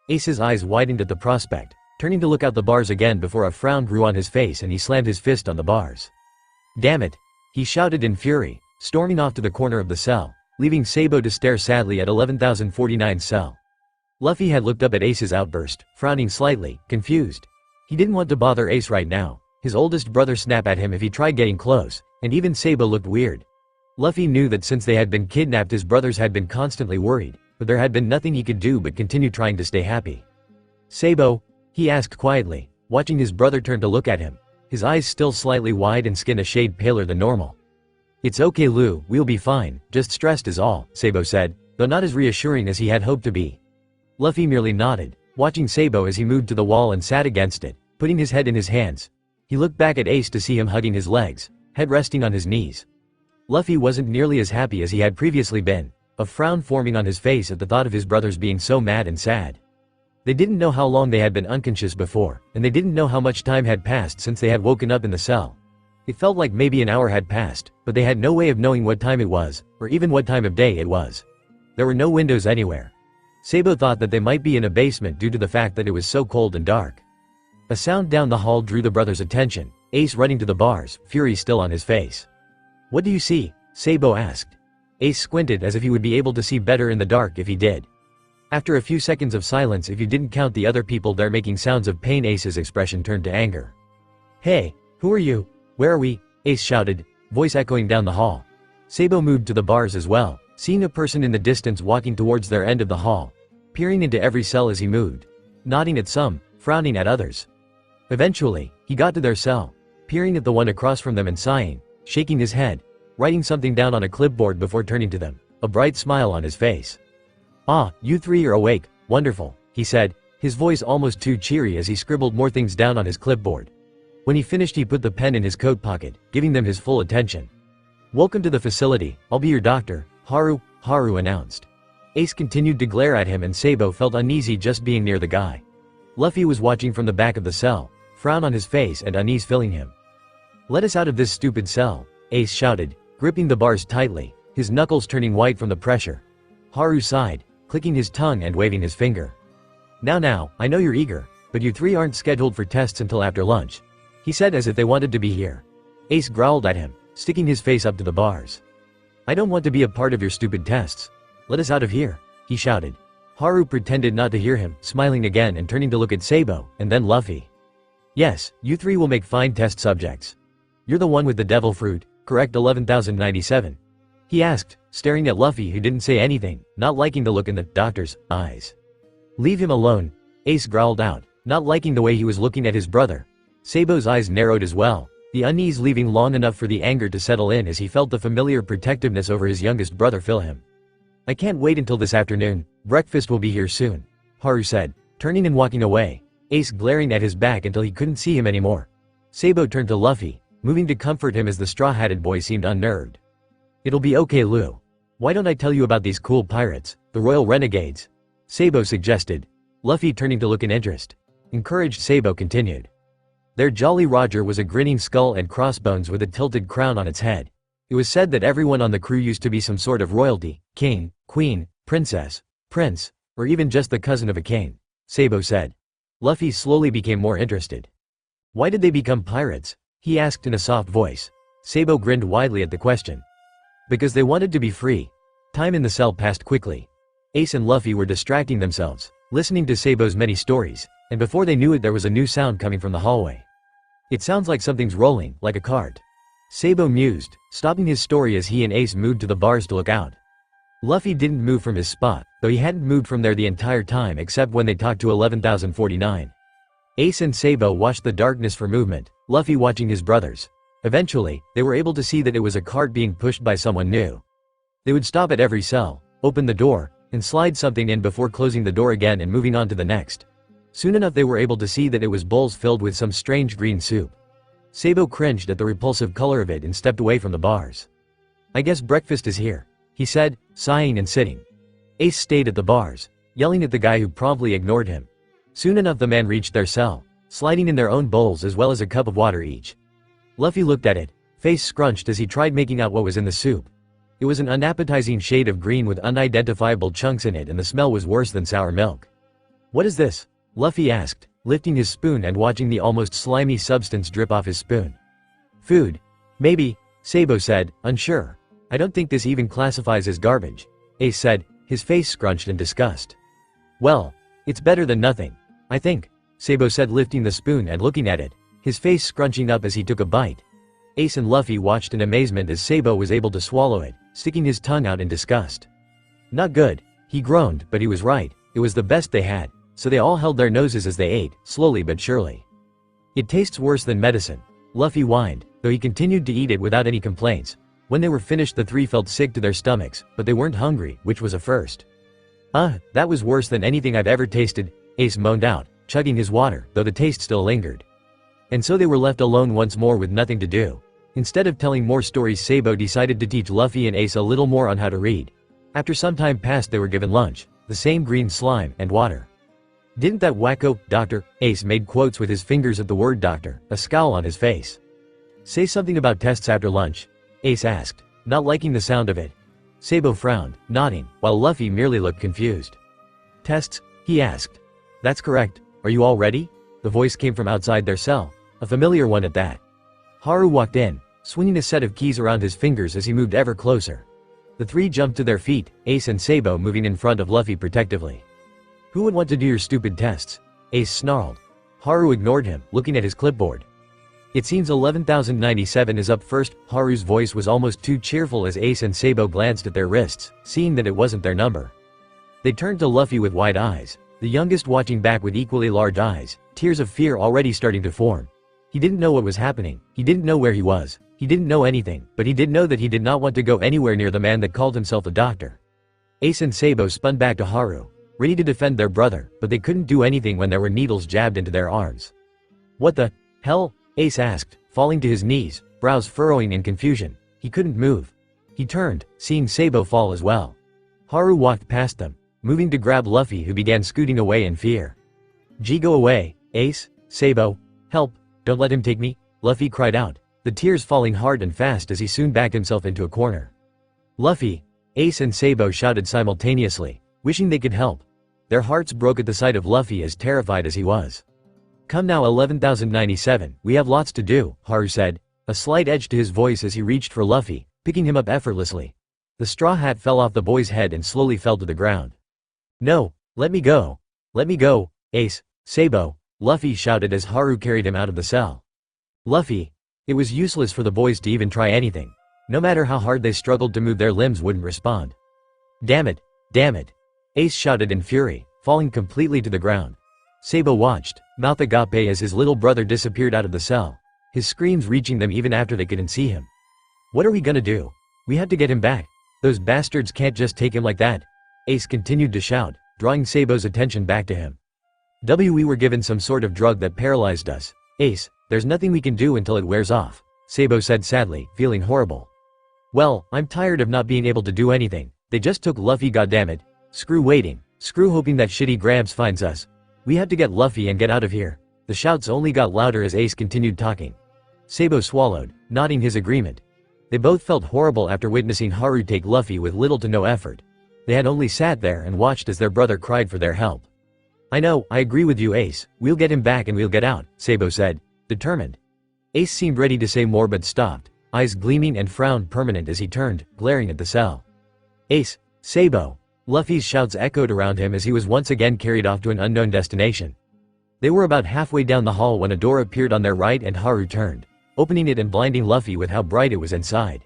[SPEAKER 2] Ace's eyes widened at the prospect, turning to look out the bars again before a frown grew on his face and he slammed his fist on the bars. "Damn it," he shouted in fury, storming off to the corner of the cell, leaving Sabou to stare sadly at 11,049's cell. Luffy had looked up at Ace's outburst, frowning slightly, confused. He didn't want to bother Ace right now, his oldest brother snap at him if he tried getting close, and even Sabou looked weird. Luffy knew that since they had been kidnapped his brothers had been constantly worried, but there had been nothing he could do but continue trying to stay happy. "Sabou?" he asked quietly, watching his brother turn to look at him, his eyes still slightly wide and skin a shade paler than normal. "It's okay, Lou, we'll be fine, just stressed is all," Sabou said, though not as reassuring as he had hoped to be. Luffy merely nodded, watching Sabou as he moved to the wall and sat against it, putting his head in his hands. He looked back at Ace to see him hugging his legs, head resting on his knees. Luffy wasn't nearly as happy as he had previously been, a frown forming on his face at the thought of his brothers being so mad and sad. They didn't know how long they had been unconscious before, and they didn't know how much time had passed since they had woken up in the cell. It felt like maybe an hour had passed, but they had no way of knowing what time it was, or even what time of day it was. There were no windows anywhere. Sabou thought that they might be in a basement due to the fact that it was so cold and dark. A sound down the hall drew the brothers' attention, Ace running to the bars, fury still on his face. "What do you see?" Sabou asked. Ace squinted as if he would be able to see better in the dark if he did. After a few seconds of silence, if you didn't count the other people there making sounds of pain, Ace's expression turned to anger. "Hey, who are you? Where are we?" Ace shouted, voice echoing down the hall. Sabou moved to the bars as well, seeing a person in the distance walking towards their end of the hall, peering into every cell as he moved, nodding at some, frowning at others. Eventually, he got to their cell, peering at the one across from them and sighing, shaking his head, writing something down on a clipboard before turning to them, a bright smile on his face. "Ah, you three are awake, wonderful," he said, his voice almost too cheery as he scribbled more things down on his clipboard. When he finished, he put the pen in his coat pocket, giving them his full attention. "Welcome to the facility, I'll be your doctor, Haru announced. Ace continued to glare at him and Sabou felt uneasy just being near the guy. Luffy was watching from the back of the cell, frown on his face and unease filling him. "Let us out of this stupid cell," Ace shouted, gripping the bars tightly, his knuckles turning white from the pressure. Haru sighed, clicking his tongue and waving his finger. Now, I know you're eager, but you three aren't scheduled for tests until after lunch," he said as if they wanted to be here. Ace growled at him, sticking his face up to the bars. I don't want to be a part of your stupid tests. Let us out of here, he shouted. Haru pretended not to hear him, smiling again and turning to look at Sabou, and then Luffy. Yes, you three will make fine test subjects. You're the one with the devil fruit, correct 11,097? He asked, staring at Luffy who didn't say anything, not liking the look in the doctor's eyes. Leave him alone, Ace growled out, not liking the way he was looking at his brother. Sabou's eyes narrowed as well, the unease leaving long enough for the anger to settle in as he felt the familiar protectiveness over his youngest brother fill him. I can't wait until this afternoon, breakfast will be here soon, Haru said, turning and walking away, Ace glaring at his back until he couldn't see him anymore. Sabou turned to Luffy, moving to comfort him as the straw-hatted boy seemed unnerved. It'll be okay, Lu. Why don't I tell you about these cool pirates, the royal renegades? Sabou suggested. Luffy turning to look in interest. Encouraged Sabou continued. Their Jolly Roger was a grinning skull and crossbones with a tilted crown on its head. It was said that everyone on the crew used to be some sort of royalty, king, queen, princess, prince, or even just the cousin of a king, Sabou said. Luffy slowly became more interested. Why did they become pirates? He asked in a soft voice. Sabou grinned widely at the question. Because they wanted to be free. Time in the cell passed quickly. Ace and Luffy were distracting themselves, listening to Sabou's many stories, and before they knew it there was a new sound coming from the hallway. It sounds like something's rolling, like a cart. Sabou mused, stopping his story as he and Ace moved to the bars to look out. Luffy didn't move from his spot, though he hadn't moved from there the entire time except when they talked to 11,049. Ace and Sabou watched the darkness for movement, Luffy watching his brothers. Eventually, they were able to see that it was a cart being pushed by someone new. They would stop at every cell, open the door, and slide something in before closing the door again and moving on to the next. Soon enough they were able to see that it was bowls filled with some strange green soup. Sabou cringed at the repulsive color of it and stepped away from the bars. I guess breakfast is here, he said, sighing and sitting. Ace stayed at the bars, yelling at the guy who promptly ignored him. Soon enough the man reached their cell, sliding in their own bowls as well as a cup of water each. Luffy looked at it, face scrunched as he tried making out what was in the soup. It was an unappetizing shade of green with unidentifiable chunks in it and the smell was worse than sour milk. What is this? Luffy asked, lifting his spoon and watching the almost slimy substance drip off his spoon. Food. Maybe, Sabou said, unsure. I don't think this even classifies as garbage, Ace said, his face scrunched in disgust. Well, it's better than nothing, I think, Sabou said lifting the spoon and looking at it, his face scrunching up as he took a bite. Ace and Luffy watched in amazement as Sabou was able to swallow it, sticking his tongue out in disgust. Not good, he groaned, but he was right, it was the best they had, so they all held their noses as they ate, slowly but surely. It tastes worse than medicine, Luffy whined, though he continued to eat it without any complaints. When they were finished the three felt sick to their stomachs, but they weren't hungry, which was a first. That was worse than anything I've ever tasted, Ace moaned out, chugging his water, though the taste still lingered. And so they were left alone once more with nothing to do. Instead of telling more stories, Sabou decided to teach Luffy and Ace a little more on how to read. After some time passed they were given lunch, the same green slime, and water. Didn't that wacko, doctor, Ace made quotes with his fingers at the word doctor, a scowl on his face. Say something about tests after lunch, Ace asked, not liking the sound of it. Sabou frowned, nodding, while Luffy merely looked confused. Tests? He asked. That's correct, are you all ready? The voice came from outside their cell, a familiar one at that. Haru walked in, swinging a set of keys around his fingers as he moved ever closer. The three jumped to their feet, Ace and Sabou moving in front of Luffy protectively. Who would want to do your stupid tests? Ace snarled. Haru ignored him, looking at his clipboard. It seems 11,097 is up first. Haru's voice was almost too cheerful as Ace and Sabou glanced at their wrists, seeing that it wasn't their number. They turned to Luffy with wide eyes, the youngest watching back with equally large eyes, tears of fear already starting to form. He didn't know what was happening, he didn't know where he was, he didn't know anything, but he did know that he did not want to go anywhere near the man that called himself a doctor. Ace and Sabou spun back to Haru, ready to defend their brother, but they couldn't do anything when there were needles jabbed into their arms. What the hell? Ace asked, falling to his knees, brows furrowing in confusion. He couldn't move. He turned, seeing Sabou fall as well. Haru walked past them, moving to grab Luffy who began scooting away in fear. Gee, go away, Ace, Sabou, help, don't let him take me, Luffy cried out, the tears falling hard and fast as he soon backed himself into a corner. Luffy, Ace and Sabou shouted simultaneously, wishing they could help. Their hearts broke at the sight of Luffy as terrified as he was. Come now 11,097, we have lots to do, Haru said, a slight edge to his voice as he reached for Luffy, picking him up effortlessly. The straw hat fell off the boy's head and slowly fell to the ground. No, let me go. Let me go, Ace, Sabou, Luffy shouted as Haru carried him out of the cell. Luffy. It was useless for the boys to even try anything. No matter how hard they struggled to move, their limbs wouldn't respond. Damn it, damn it. Ace shouted in fury, falling completely to the ground. Sabou watched, mouth agape, as his little brother disappeared out of the cell, his screams reaching them even after they couldn't see him. What are we gonna do? We have to get him back. Those bastards can't just take him like that. Ace continued to shout, drawing Sabou's attention back to him. We were given some sort of drug that paralyzed us. Ace, there's nothing we can do until it wears off, Sabou said sadly, feeling horrible. Well, I'm tired of not being able to do anything. They just took Luffy, goddammit. Screw waiting. Screw hoping that shitty Grabs finds us. We have to get Luffy and get out of here. The shouts only got louder as Ace continued talking. Sabou swallowed, nodding his agreement. They both felt horrible after witnessing Haru take Luffy with little to no effort. They had only sat there and watched as their brother cried for their help. I know, I agree with you, Ace. We'll get him back and we'll get out, Sabou said, determined. Ace seemed ready to say more but stopped, eyes gleaming and frown permanent as he turned, glaring at the cell. Ace, Sabou. Luffy's shouts echoed around him as he was once again carried off to an unknown destination. They were about halfway down the hall when a door appeared on their right and Haru turned, opening it and blinding Luffy with how bright it was inside.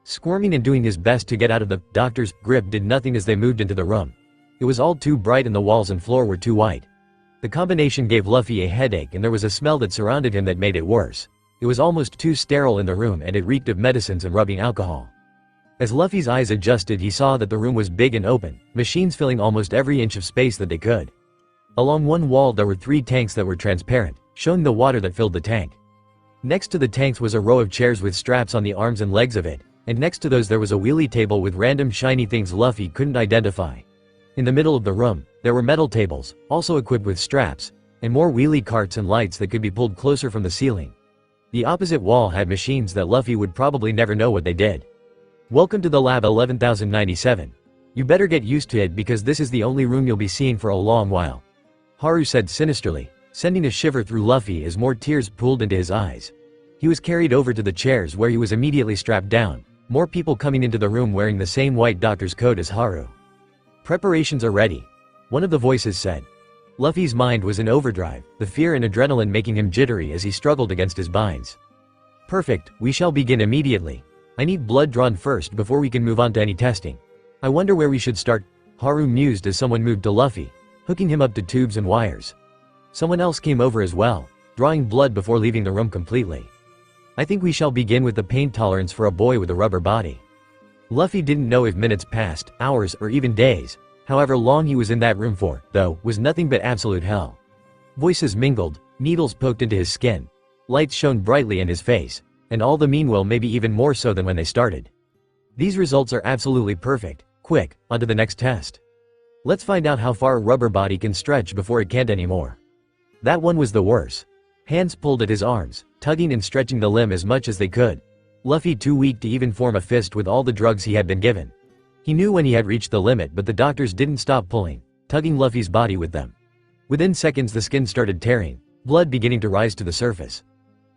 [SPEAKER 2] Squirming and doing his best to get out of the doctor's grip did nothing as they moved into the room. It was all too bright and the walls and floor were too white. The combination gave Luffy a headache and there was a smell that surrounded him that made it worse. It was almost too sterile in the room and it reeked of medicines and rubbing alcohol. As Luffy's eyes adjusted, he saw that the room was big and open, machines filling almost every inch of space that they could. Along one wall there were 3 tanks that were transparent, showing the water that filled the tank. Next to the tanks was a row of chairs with straps on the arms and legs of it, and next to those there was a wheelie table with random shiny things Luffy couldn't identify. In the middle of the room, there were metal tables, also equipped with straps, and more wheelie carts and lights that could be pulled closer from the ceiling. The opposite wall had machines that Luffy would probably never know what they did. Welcome to the lab 11097. You better get used to it because this is the only room you'll be seeing for a long while, Haru said sinisterly, sending a shiver through Luffy as more tears pooled into his eyes. He was carried over to the chairs where he was immediately strapped down, more people coming into the room wearing the same white doctor's coat as Haru. Preparations are ready, one of the voices said. Luffy's mind was in overdrive, the fear and adrenaline making him jittery as he struggled against his binds. Perfect, we shall begin immediately. I need blood drawn first before we can move on to any testing. I wonder where we should start, Haru mused as someone moved to Luffy, hooking him up to tubes and wires. Someone else came over as well, drawing blood before leaving the room completely. I think we shall begin with the pain tolerance for a boy with a rubber body. Luffy didn't know if minutes passed, hours, or even days. However long he was in that room for, though, was nothing but absolute hell. Voices mingled, needles poked into his skin. Lights shone brightly in his face, and all the meanwhile maybe even more so than when they started. These results are absolutely perfect. Quick, on to the next test. Let's find out how far a rubber body can stretch before it can't anymore. That one was the worst. Hands pulled at his arms, tugging and stretching the limb as much as they could. Luffy too weak to even form a fist with all the drugs he had been given. He knew when he had reached the limit, but the doctors didn't stop pulling, tugging Luffy's body with them. Within seconds the skin started tearing, blood beginning to rise to the surface.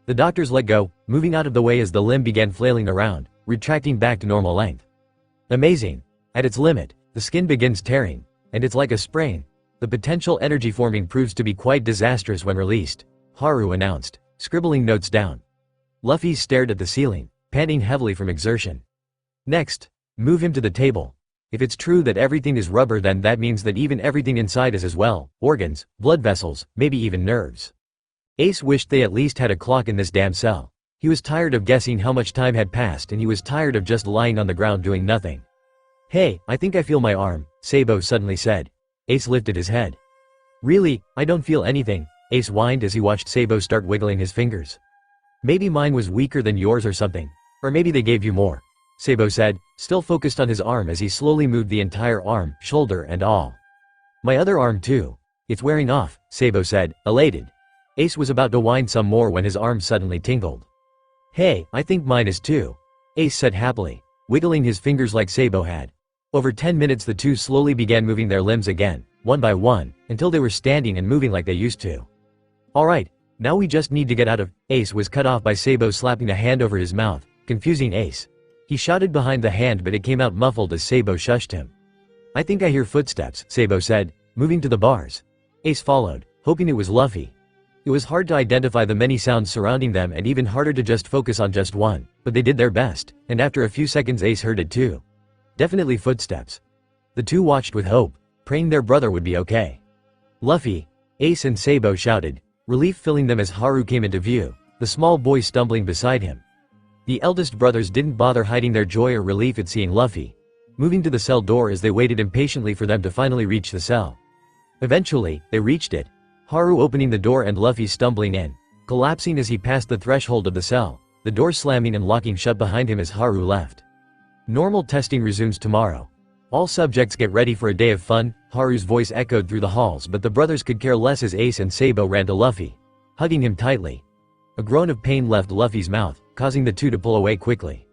[SPEAKER 2] The doctors let go, moving out of the way as the limb began flailing around, retracting back to normal length. Amazing. At its limit, the skin begins tearing, and it's like a spring. The potential energy forming proves to be quite disastrous when released, Haru announced, scribbling notes down. Luffy stared at the ceiling, panting heavily from exertion. Next, move him to the table. If it's true that everything is rubber, then that means that even everything inside is as well, organs, blood vessels, maybe even nerves. Ace wished they at least had a clock in this damn cell. He was tired of guessing how much time had passed and he was tired of just lying on the ground doing nothing. Hey, I think I feel my arm, Sabou suddenly said. Ace lifted his head. Really, I don't feel anything, Ace whined as he watched Sabou start wiggling his fingers. Maybe mine was weaker than yours or something. Or maybe they gave you more, Sabou said, still focused on his arm as he slowly moved the entire arm, shoulder and all. My other arm too. It's wearing off, Sabou said, elated. Ace was about to whine some more when his arm suddenly tingled. Hey, I think mine is too, Ace said happily, wiggling his fingers like Sabou had. Over 10 minutes the two slowly began moving their limbs again, one by one, until they were standing and moving like they used to. Alright, now we just need to get out of. Ace was cut off by Sabou slapping a hand over his mouth, confusing Ace. He shouted behind the hand, but it came out muffled as Sabou shushed him. "I think I hear footsteps," Sabou said, moving to the bars. Ace followed, hoping it was Luffy. It was hard to identify the many sounds surrounding them and even harder to just focus on just one, but they did their best, and after a few seconds Ace heard it too. Definitely footsteps. The two watched with hope, praying their brother would be okay. "Luffy!" Ace and Sabou shouted, relief filling them as Haru came into view, the small boy stumbling beside him. The eldest brothers didn't bother hiding their joy or relief at seeing Luffy, moving to the cell door as they waited impatiently for them to finally reach the cell. Eventually, they reached it, Haru opening the door and Luffy stumbling in, collapsing as he passed the threshold of the cell, the door slamming and locking shut behind him as Haru left. "Normal testing resumes tomorrow. All subjects get ready for a day of fun," Haru's voice echoed through the halls, but the brothers could care less as Ace and Sabou ran to Luffy, hugging him tightly. A groan of pain left Luffy's mouth, causing the two to pull away quickly.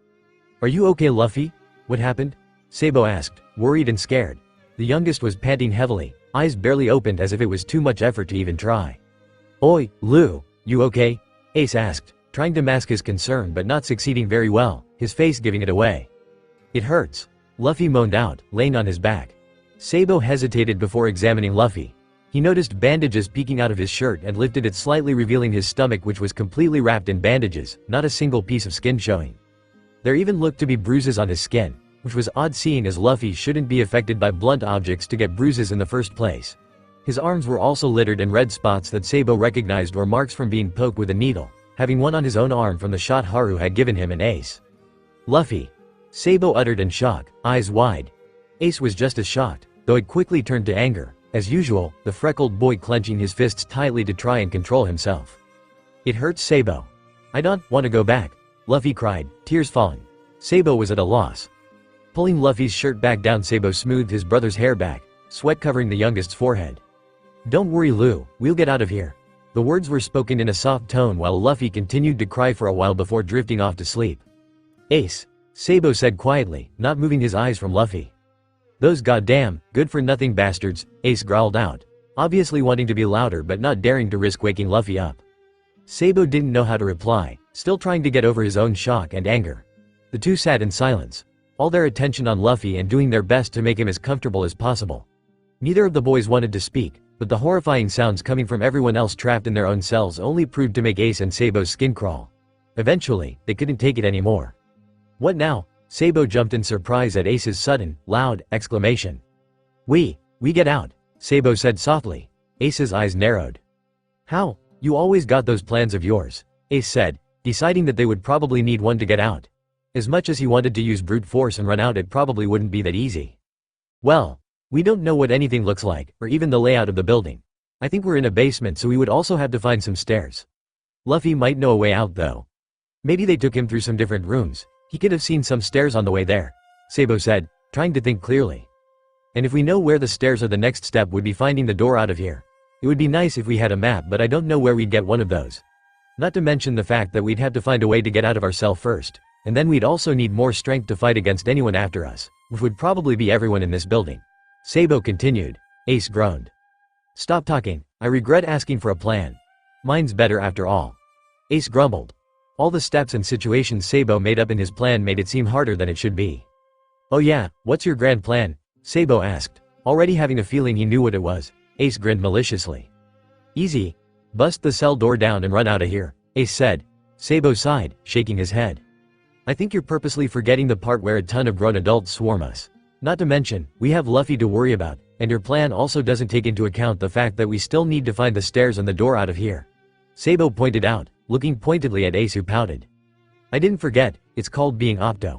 [SPEAKER 2] "Are you okay, Luffy? What happened?" Sabou asked, worried and scared. The youngest was panting heavily, eyes barely opened as if it was too much effort to even try. "Oi, Lu, you okay?" Ace asked, trying to mask his concern but not succeeding very well, his face giving it away. "It hurts," Luffy moaned out, laying on his back. Sabou hesitated before examining Luffy. He noticed bandages peeking out of his shirt and lifted it slightly, revealing his stomach, which was completely wrapped in bandages, not a single piece of skin showing. There even looked to be bruises on his skin, which was odd seeing as Luffy shouldn't be affected by blunt objects to get bruises in the first place. His arms were also littered in red spots that Sabou recognized were marks from being poked with a needle, having one on his own arm from the shot Haru had given him and Ace. "Luffy!" Sabou uttered in shock, eyes wide. Ace was just as shocked, though it quickly turned to anger, as usual, the freckled boy clenching his fists tightly to try and control himself. "It hurts, Sabou. I don't want to go back," Luffy cried, tears falling. Sabou was at a loss. Pulling Luffy's shirt back down, Sabou smoothed his brother's hair back, sweat covering the youngest's forehead. "Don't worry, Lu, we'll get out of here." The words were spoken in a soft tone while Luffy continued to cry for a while before drifting off to sleep. "Ace," Sabou said quietly, not moving his eyes from Luffy. "Those goddamn, good-for-nothing bastards," Ace growled out, obviously wanting to be louder but not daring to risk waking Luffy up. Sabou didn't know how to reply, still trying to get over his own shock and anger. The two sat in silence, all their attention on Luffy and doing their best to make him as comfortable as possible. Neither of the boys wanted to speak, but the horrifying sounds coming from everyone else trapped in their own cells only proved to make Ace and Sabou's skin crawl. Eventually, they couldn't take it anymore. "What now?" Sabou jumped in surprise at Ace's sudden, loud exclamation. We get out," Sabou said softly. Ace's eyes narrowed. "How? You always got those plans of yours," Ace said, deciding that they would probably need one to get out. As much as he wanted to use brute force and run out, it probably wouldn't be that easy. "Well, we don't know what anything looks like, or even the layout of the building. I think we're in a basement, so we would also have to find some stairs. Luffy might know a way out though. Maybe they took him through some different rooms. He could have seen some stairs on the way there," Sabou said, trying to think clearly. "And if we know where the stairs are, the next step would be finding the door out of here. It would be nice if we had a map, but I don't know where we'd get one of those. Not to mention the fact that we'd have to find a way to get out of our cell first, and then we'd also need more strength to fight against anyone after us, which would probably be everyone in this building." Sabou continued. Ace groaned. "Stop talking, I regret asking for a plan. Mine's better after all." Ace grumbled. All the steps and situations Sabou made up in his plan made it seem harder than it should be. "Oh yeah, what's your grand plan?" Sabou asked, already having a feeling he knew what it was. Ace grinned maliciously. "Easy. Bust the cell door down and run out of here," Ace said. Sabou sighed, shaking his head. "I think you're purposely forgetting the part where a ton of grown adults swarm us. Not to mention, we have Luffy to worry about, and your plan also doesn't take into account the fact that we still need to find the stairs and the door out of here," Sabou pointed out, looking pointedly at Ace, who pouted. "I didn't forget, it's called being optimeric.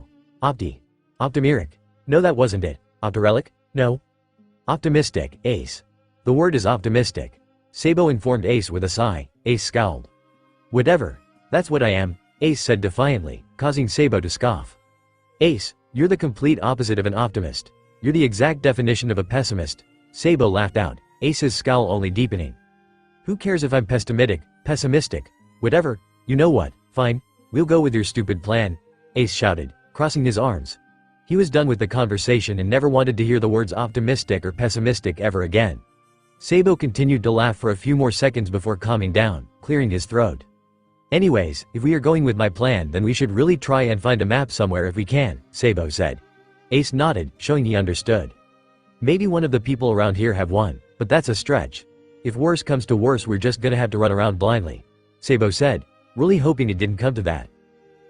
[SPEAKER 2] No, that wasn't it. Optorelic? No. Optimistic, Ace. The word is optimistic," Sabou informed Ace with a sigh. Ace scowled. "Whatever. That's what I am," Ace said defiantly, causing Sabou to scoff. "Ace, you're the complete opposite of an optimist. You're the exact definition of a pessimist," Sabou laughed out, Ace's scowl only deepening. "Who cares if I'm pessimistic? Whatever, you know what, fine, we'll go with your stupid plan," Ace shouted, crossing his arms. He was done with the conversation and never wanted to hear the words optimistic or pessimistic ever again. Sabou continued to laugh for a few more seconds before calming down, clearing his throat. Anyways, if we are going with my plan then we should really try and find a map somewhere if we can, Sabou said. Ace nodded, showing he understood. Maybe one of the people around here have one, but that's a stretch. If worse comes to worse we're just gonna have to run around blindly, Sabou said, really hoping it didn't come to that.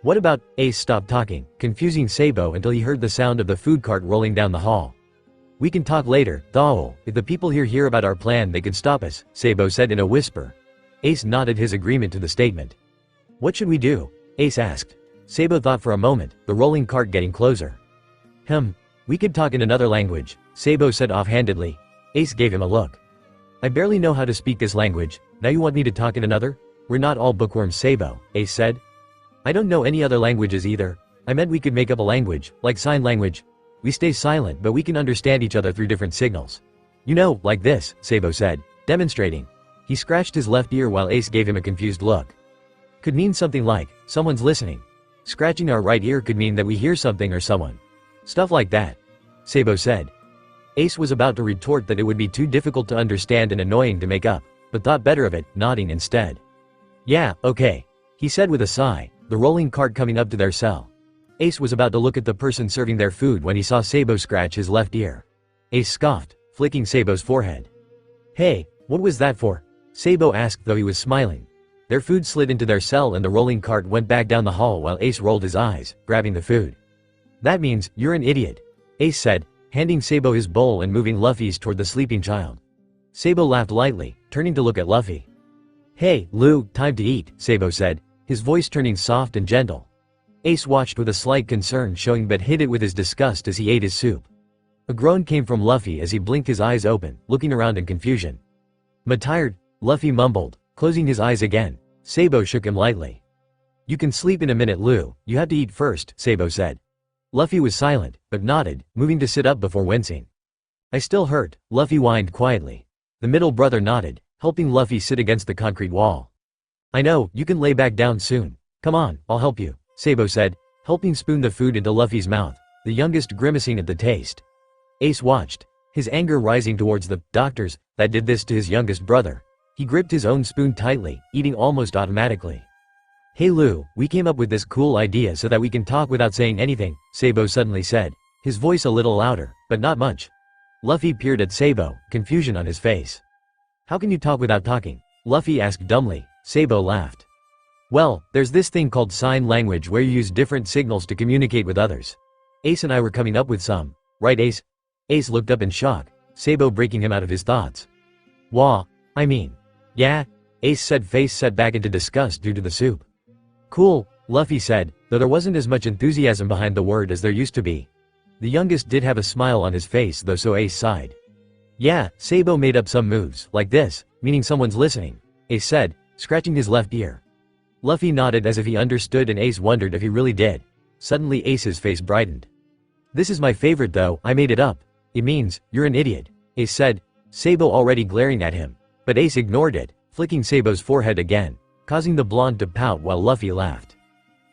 [SPEAKER 2] What about? Ace stopped talking, confusing Sabou until he heard the sound of the food cart rolling down the hall. We can talk later, though. If the people here hear about our plan they could stop us, Sabou said in a whisper. Ace nodded his agreement to the statement. What should we do? Ace asked. Sabou thought for a moment, the rolling cart getting closer. We could talk in another language, Sabou said offhandedly. Ace gave him a look. I barely know how to speak this language, now you want me to talk in another? We're not all bookworms, Sabou, Ace said. I don't know any other languages either. I meant we could make up a language, like sign language. We stay silent but we can understand each other through different signals. You know, like this, Sabou said, demonstrating. He scratched his left ear while Ace gave him a confused look. Could mean something like, someone's listening. Scratching our right ear could mean that we hear something or someone. Stuff like that, Sabou said. Ace was about to retort that it would be too difficult to understand and annoying to make up, but thought better of it, nodding instead. Yeah, okay, he said with a sigh, the rolling cart coming up to their cell. Ace was about to look at the person serving their food when he saw Sabou scratch his left ear. Ace scoffed, flicking Sabou's forehead. Hey, what was that for? Sabou asked though he was smiling. Their food slid into their cell and the rolling cart went back down the hall while Ace rolled his eyes, grabbing the food. That means, you're an idiot, Ace said, handing Sabou his bowl and moving Luffy's toward the sleeping child. Sabou laughed lightly, turning to look at Luffy. Hey, Lu, time to eat, Sabou said, his voice turning soft and gentle. Ace watched with a slight concern showing but hid it with his disgust as he ate his soup. A groan came from Luffy as he blinked his eyes open, looking around in confusion. "Ma tired," Luffy mumbled, closing his eyes again. Sabou shook him lightly. "You can sleep in a minute, Lu, you have to eat first," Sabou said. Luffy was silent, but nodded, moving to sit up before wincing. "I still hurt," Luffy whined quietly. The middle brother nodded, helping Luffy sit against the concrete wall. "I know, you can lay back down soon. Come on, I'll help you," Sabou said, helping spoon the food into Luffy's mouth, the youngest grimacing at the taste. Ace watched, his anger rising towards the doctors that did this to his youngest brother. He gripped his own spoon tightly, eating almost automatically. "Hey Lu, we came up with this cool idea so that we can talk without saying anything," Sabou suddenly said, his voice a little louder, but not much. Luffy peered at Sabou, confusion on his face. "How can you talk without talking?" Luffy asked dumbly. Sabou laughed. "Well, there's this thing called sign language where you use different signals to communicate with others. Ace and I were coming up with some, right Ace?" Ace looked up in shock, Sabou breaking him out of his thoughts. "Wah, I mean, yeah," Ace said, face set back into disgust due to the soup. "Cool," Luffy said, though there wasn't as much enthusiasm behind the word as there used to be. The youngest did have a smile on his face though, so Ace sighed. "Yeah, Sabou made up some moves, like this, meaning someone's listening," Ace said, scratching his left ear. Luffy nodded as if he understood and Ace wondered if he really did. Suddenly Ace's face brightened. "This is my favorite though, I made it up. It means, you're an idiot," Ace said, Sabou already glaring at him. But Ace ignored it, flicking Sabou's forehead again, causing the blonde to pout while Luffy laughed.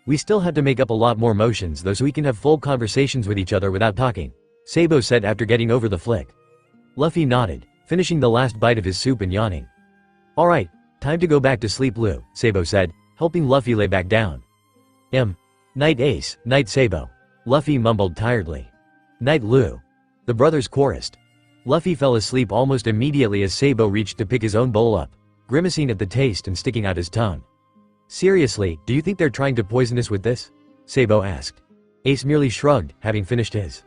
[SPEAKER 2] "We still had to make up a lot more motions though so we can have full conversations with each other without talking," Sabou said after getting over the flick. Luffy nodded, finishing the last bite of his soup and yawning. "Alright, time to go back to sleep, Lu," Sabou said, helping Luffy lay back down. Night Ace, night Sabou," Luffy mumbled tiredly. "Night Lu," the brothers chorused. Luffy fell asleep almost immediately as Sabou reached to pick his own bowl up, grimacing at the taste and sticking out his tongue. "Seriously, do you think they're trying to poison us with this?" Sabou asked. Ace merely shrugged, having finished his.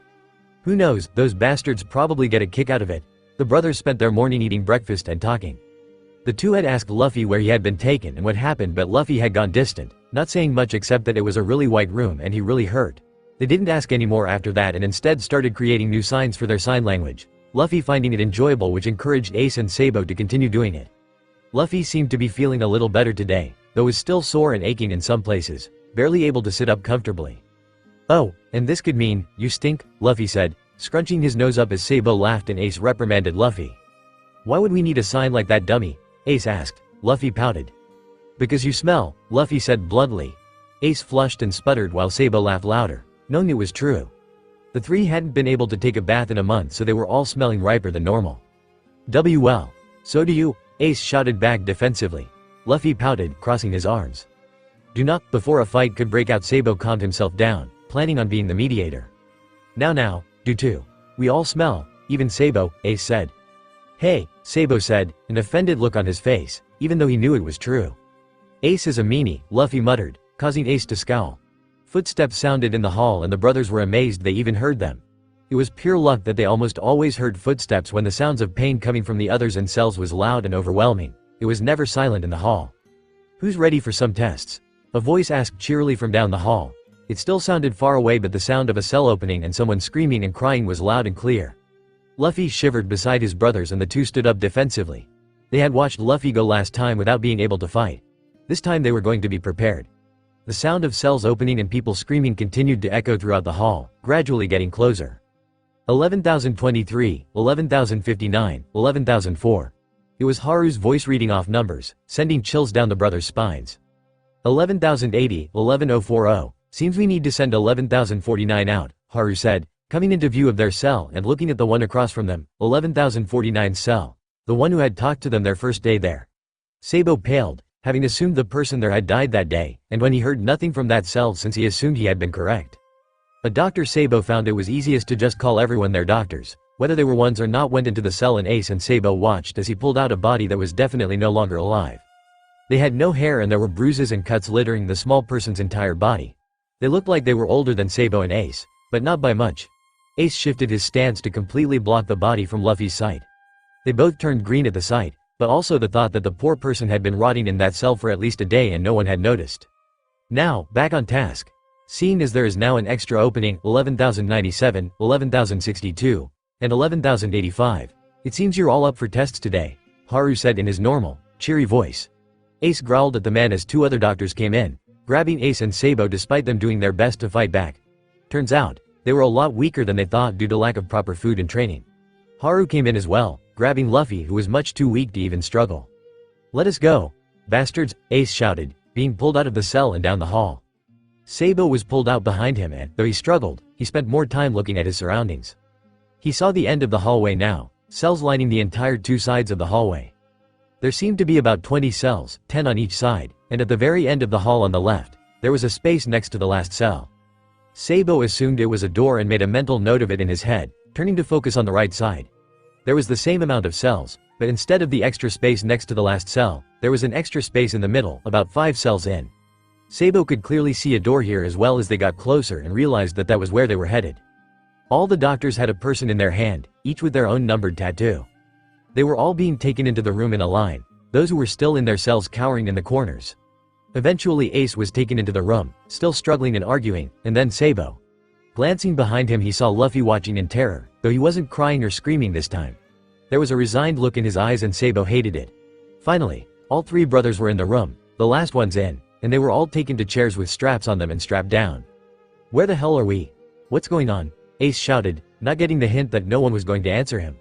[SPEAKER 2] "Who knows, those bastards probably get a kick out of it." The brothers spent their morning eating breakfast and talking. The two had asked Luffy where he had been taken and what happened, but Luffy had gone distant, not saying much except that it was a really white room and he really hurt. They didn't ask any more after that and instead started creating new signs for their sign language, Luffy finding it enjoyable, which encouraged Ace and Sabou to continue doing it. Luffy seemed to be feeling a little better today, though was still sore and aching in some places, barely able to sit up comfortably. "Oh, and this could mean, you stink," Luffy said, scrunching his nose up as Sabou laughed and Ace reprimanded Luffy. "Why would we need a sign like that, dummy?" Ace asked. Luffy pouted. "Because you smell," Luffy said bluntly. Ace flushed and sputtered while Sabou laughed louder, knowing it was true. The three hadn't been able to take a bath in a month, so they were all smelling riper than normal. "Well, so do you," Ace shouted back defensively. Luffy pouted, crossing his arms. Do not. Before a fight could break out, Sabou calmed himself down, planning on being the mediator. Now, do too. We all smell, even Sabou, Ace said. Hey, Sabou said, an offended look on his face, even though he knew it was true. Ace is a meanie, Luffy muttered, causing Ace to scowl. Footsteps sounded in the hall and the brothers were amazed they even heard them. It was pure luck that they almost always heard footsteps when the sounds of pain coming from the others in cells was loud and overwhelming. It was never silent in the hall. Who's ready for some tests? A voice asked cheerily from down the hall. It still sounded far away, but the sound of a cell opening and someone screaming and crying was loud and clear. Luffy shivered beside his brothers and the two stood up defensively. They had watched Luffy go last time without being able to fight. This time they were going to be prepared. The sound of cells opening and people screaming continued to echo throughout the hall, gradually getting closer. 11,023, 11,059, 11,004. It was Haru's voice reading off numbers, sending chills down the brothers' spines. 11,080, 11,040. Seems we need to send 11,049 out, Haru said, coming into view of their cell and looking at the one across from them, 11,049's cell. The one who had talked to them their first day there. Sabou paled, having assumed the person there had died that day, and when he heard nothing from that cell since he assumed he had been correct. A Dr. Sabou found it was easiest to just call everyone their doctors, whether they were ones or not. Went into the cell and Ace and Sabou watched as he pulled out a body that was definitely no longer alive. They had no hair and there were bruises and cuts littering the small person's entire body. They looked like they were older than Sabou and Ace, but not by much. Ace shifted his stance to completely block the body from Luffy's sight. They both turned green at the sight, but also the thought that the poor person had been rotting in that cell for at least a day and no one had noticed. Now, back on task. Seeing as there is now an extra opening, 11,097, 11,062, and 11,085. It seems you're all up for tests today, Haru said in his normal, cheery voice. Ace growled at the man as two other doctors came in, grabbing Ace and Sabou despite them doing their best to fight back. Turns out, they were a lot weaker than they thought due to lack of proper food and training. Haru came in as well, grabbing Luffy who was much too weak to even struggle. Let us go, bastards, Ace shouted, being pulled out of the cell and down the hall. Sabou was pulled out behind him and, though he struggled, he spent more time looking at his surroundings. He saw the end of the hallway now, cells lining the entire two sides of the hallway. There seemed to be about 20 cells, 10 on each side, and at the very end of the hall on the left, there was a space next to the last cell. Sabou assumed it was a door and made a mental note of it in his head, turning to focus on the right side. There was the same amount of cells, but instead of the extra space next to the last cell, there was an extra space in the middle, about 5 cells in. Sabou could clearly see a door here as well as they got closer and realized that that was where they were headed. All the doctors had a person in their hand, each with their own numbered tattoo. They were all being taken into the room in a line, those who were still in their cells cowering in the corners. Eventually Ace was taken into the room, still struggling and arguing, and then Sabou. Glancing behind him he saw Luffy watching in terror, though he wasn't crying or screaming this time. There was a resigned look in his eyes and Sabou hated it. Finally, all 3 brothers were in the room, the last ones in, and they were all taken to chairs with straps on them and strapped down. Where the hell are we? What's going on? Ace shouted, not getting the hint that no one was going to answer him.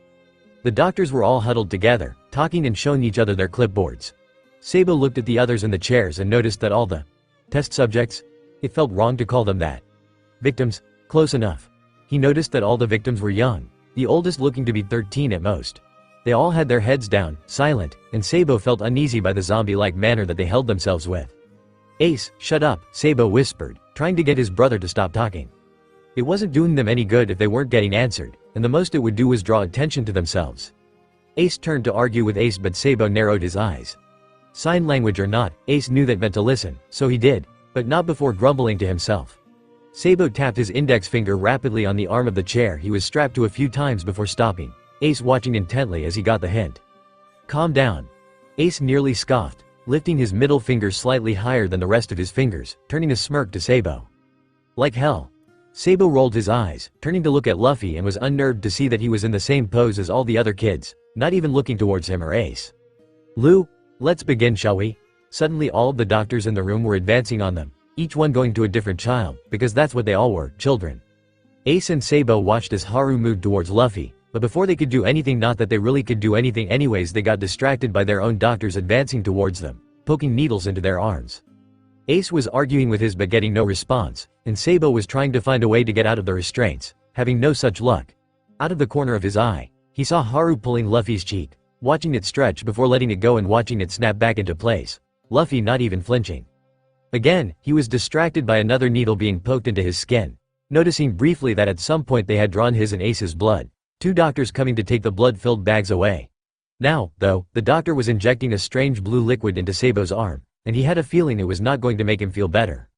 [SPEAKER 2] The doctors were all huddled together, talking and showing each other their clipboards. Sabou looked at the others in the chairs and noticed that all the test subjects, it felt wrong to call them that. Victims, close enough. He noticed that all the victims were young, the oldest looking to be 13 at most. They all had their heads down, silent, and Sabou felt uneasy by the zombie-like manner that they held themselves with. Ace, shut up, Sabou whispered, trying to get his brother to stop talking. It wasn't doing them any good if they weren't getting answered, and the most it would do was draw attention to themselves. Ace turned to argue with Ace but Sabou narrowed his eyes. Sign language or not, Ace knew that meant to listen, so he did, but not before grumbling to himself. Sabou tapped his index finger rapidly on the arm of the chair he was strapped to a few times before stopping, Ace watching intently as he got the hint. Calm down. Ace nearly scoffed, lifting his middle finger slightly higher than the rest of his fingers, turning a smirk to Sabou. Like hell. Sabou rolled his eyes, turning to look at Luffy and was unnerved to see that he was in the same pose as all the other kids, not even looking towards him or Ace. Lu, let's begin, shall we? Suddenly all of the doctors in the room were advancing on them, each one going to a different child, because that's what they all were, children. Ace and Sabou watched as Haru moved towards Luffy, but before they could do anything, not that they really could do anything anyways, they got distracted by their own doctors advancing towards them, poking needles into their arms. Ace was arguing with his but getting no response, and Sabou was trying to find a way to get out of the restraints, having no such luck. Out of the corner of his eye, he saw Haru pulling Luffy's cheek, watching it stretch before letting it go and watching it snap back into place. Luffy not even flinching. Again, he was distracted by another needle being poked into his skin, noticing briefly that at some point they had drawn his and Ace's blood, 2 doctors coming to take the blood-filled bags away. Now, though, the doctor was injecting a strange blue liquid into Sabou's arm, and he had a feeling it was not going to make him feel better.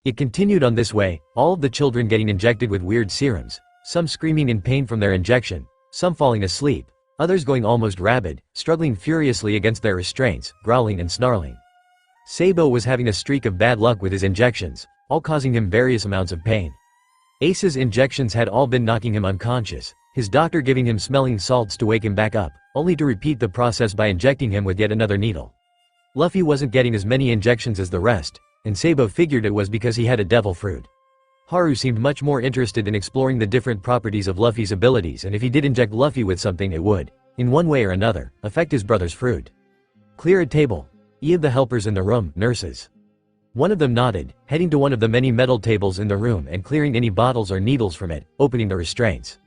[SPEAKER 2] It continued on this way, all of the children getting injected with weird serums, some screaming in pain from their injection, some falling asleep, others going almost rabid, struggling furiously against their restraints, growling and snarling. Sabou was having a streak of bad luck with his injections, all causing him various amounts of pain. Ace's injections had all been knocking him unconscious, his doctor giving him smelling salts to wake him back up, only to repeat the process by injecting him with yet another needle. Luffy wasn't getting as many injections as the rest, and Sabou figured it was because he had a devil fruit. Haru seemed much more interested in exploring the different properties of Luffy's abilities, and if he did inject Luffy with something it would, in one way or another, affect his brother's fruit. Clear a table. Of the helpers in the room, nurses. One of them nodded, heading to one of the many metal tables in the room and clearing any bottles or needles from it, opening the restraints.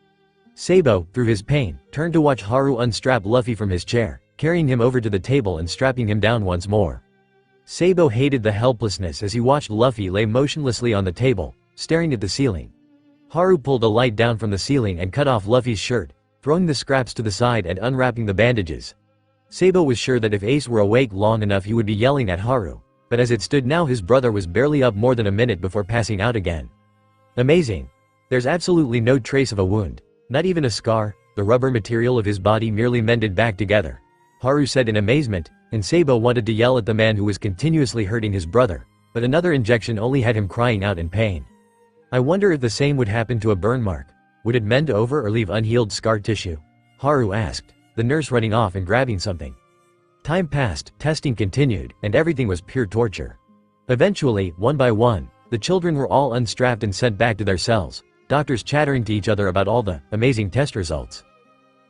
[SPEAKER 2] Sabou, through his pain, turned to watch Haru unstrap Luffy from his chair, carrying him over to the table and strapping him down once more. Sabou hated the helplessness as he watched Luffy lay motionlessly on the table, staring at the ceiling. Haru pulled a light down from the ceiling and cut off Luffy's shirt, throwing the scraps to the side and unwrapping the bandages. Sabou was sure that if Ace were awake long enough he would be yelling at Haru, but as it stood now his brother was barely up more than a minute before passing out again. Amazing. There's absolutely no trace of a wound, not even a scar, the rubber material of his body merely mended back together, Haru said in amazement, and Sabou wanted to yell at the man who was continuously hurting his brother, but another injection only had him crying out in pain. I wonder if the same would happen to a burn mark. Would it mend over or leave unhealed scar tissue? Haru asked, the nurse running off and grabbing something. Time passed, testing continued, and everything was pure torture. Eventually, one by one, the children were all unstrapped and sent back to their cells, doctors chattering to each other about all the amazing test results.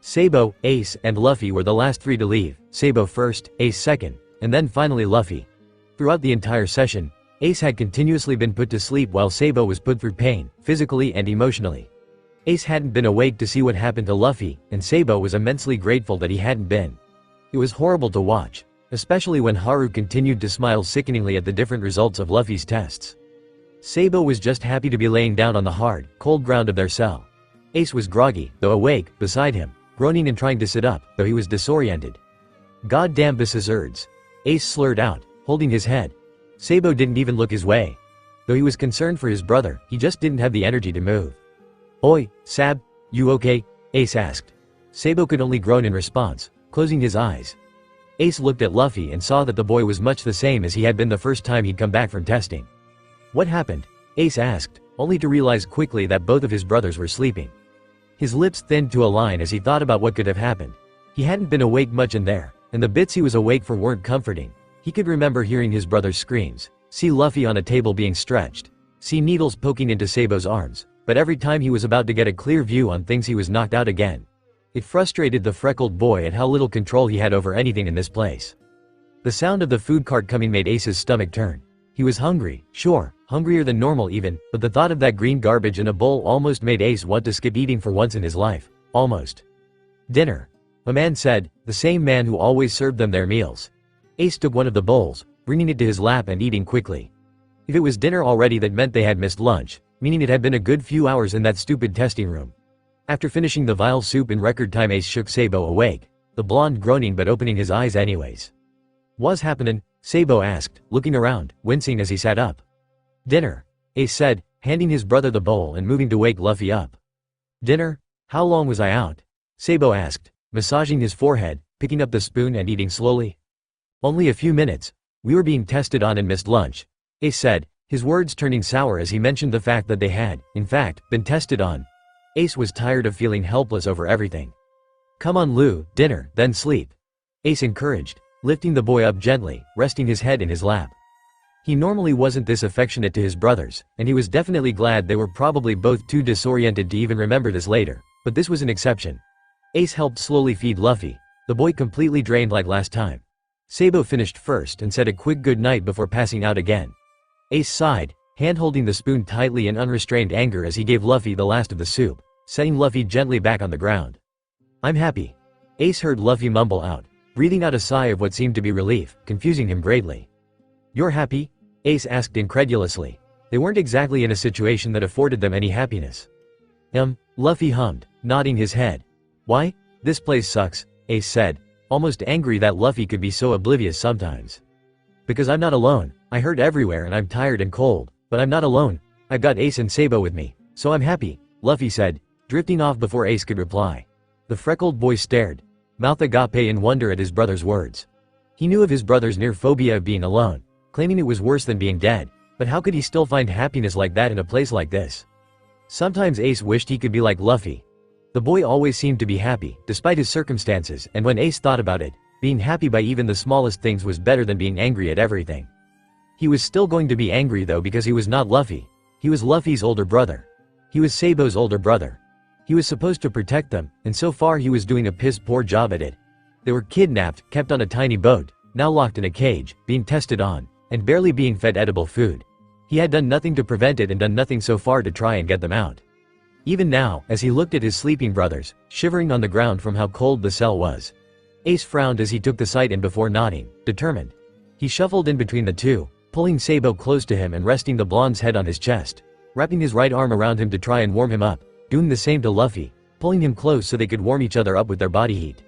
[SPEAKER 2] Sabou, Ace, and Luffy were the last 3 to leave, Sabou first, Ace second, and then finally Luffy. Throughout the entire session, Ace had continuously been put to sleep while Sabou was put through pain, physically and emotionally. Ace hadn't been awake to see what happened to Luffy, and Sabou was immensely grateful that he hadn't been. It was horrible to watch, especially when Haru continued to smile sickeningly at the different results of Luffy's tests. Sabou was just happy to be laying down on the hard, cold ground of their cell. Ace was groggy, though awake, beside him, groaning and trying to sit up, though he was disoriented. Goddamn Besacerds. Ace slurred out, holding his head. Sabou didn't even look his way. Though he was concerned for his brother, he just didn't have the energy to move. Oi, Sab, you okay? Ace asked. Sabou could only groan in response, closing his eyes. Ace looked at Luffy and saw that the boy was much the same as he had been the first time he'd come back from testing. What happened? Ace asked, only to realize quickly that both of his brothers were sleeping. His lips thinned to a line as he thought about what could have happened. He hadn't been awake much in there, and the bits he was awake for weren't comforting. He could remember hearing his brother's screams, see Luffy on a table being stretched, see needles poking into Sabou's arms, but every time he was about to get a clear view on things he was knocked out again. It frustrated the freckled boy at how little control he had over anything in this place. The sound of the food cart coming made Ace's stomach turn. He was hungry, sure, hungrier than normal even, but the thought of that green garbage in a bowl almost made Ace want to skip eating for once in his life. Almost. Dinner. A man said, the same man who always served them their meals. Ace took one of the bowls, bringing it to his lap and eating quickly. If it was dinner already, that meant they had missed lunch, meaning it had been a good few hours in that stupid testing room. After finishing the vile soup in record time, Ace shook Sabou awake, the blonde groaning but opening his eyes anyways. "What's happening?" Sabou asked, looking around, wincing as he sat up. "Dinner," Ace said, handing his brother the bowl and moving to wake Luffy up. "Dinner? How long was I out?" Sabou asked, massaging his forehead, picking up the spoon and eating slowly. "Only a few minutes. We were being tested on and missed lunch," Ace said, his words turning sour as he mentioned the fact that they had, in fact, been tested on. Ace was tired of feeling helpless over everything. "Come on Lu, dinner, then sleep," Ace encouraged, lifting the boy up gently, resting his head in his lap. He normally wasn't this affectionate to his brothers, and he was definitely glad they were probably both too disoriented to even remember this later, but this was an exception. Ace helped slowly feed Luffy, the boy completely drained like last time. Sabou finished first and said a quick good night before passing out again. Ace sighed, hand-holding the spoon tightly in unrestrained anger as he gave Luffy the last of the soup, setting Luffy gently back on the ground. "I'm happy," Ace heard Luffy mumble out, breathing out a sigh of what seemed to be relief, confusing him greatly. "You're happy?" Ace asked incredulously. They weren't exactly in a situation that afforded them any happiness. Luffy hummed, nodding his head. Why? This place sucks, Ace said, almost angry that Luffy could be so oblivious sometimes. Because I'm not alone, I hurt everywhere and I'm tired and cold, but I'm not alone, I've got Ace and Sabou with me, so I'm happy, Luffy said, drifting off before Ace could reply. The freckled boy stared, mouth agape in wonder at his brother's words. He knew of his brother's near phobia of being alone, claiming it was worse than being dead, but how could he still find happiness like that in a place like this? Sometimes Ace wished he could be like Luffy. The boy always seemed to be happy, despite his circumstances, and when Ace thought about it, being happy by even the smallest things was better than being angry at everything. He was still going to be angry though because he was not Luffy. He was Luffy's older brother. He was Sabou's older brother. He was supposed to protect them, and so far he was doing a piss-poor job at it. They were kidnapped, kept on a tiny boat, now locked in a cage, being tested on, and barely being fed edible food. He had done nothing to prevent it and done nothing so far to try and get them out. Even now, as he looked at his sleeping brothers, shivering on the ground from how cold the cell was. Ace frowned as he took the sight in before nodding, determined. He shuffled in between the two, pulling Sabou close to him and resting the blonde's head on his chest, wrapping his right arm around him to try and warm him up, doing the same to Luffy, pulling him close so they could warm each other up with their body heat.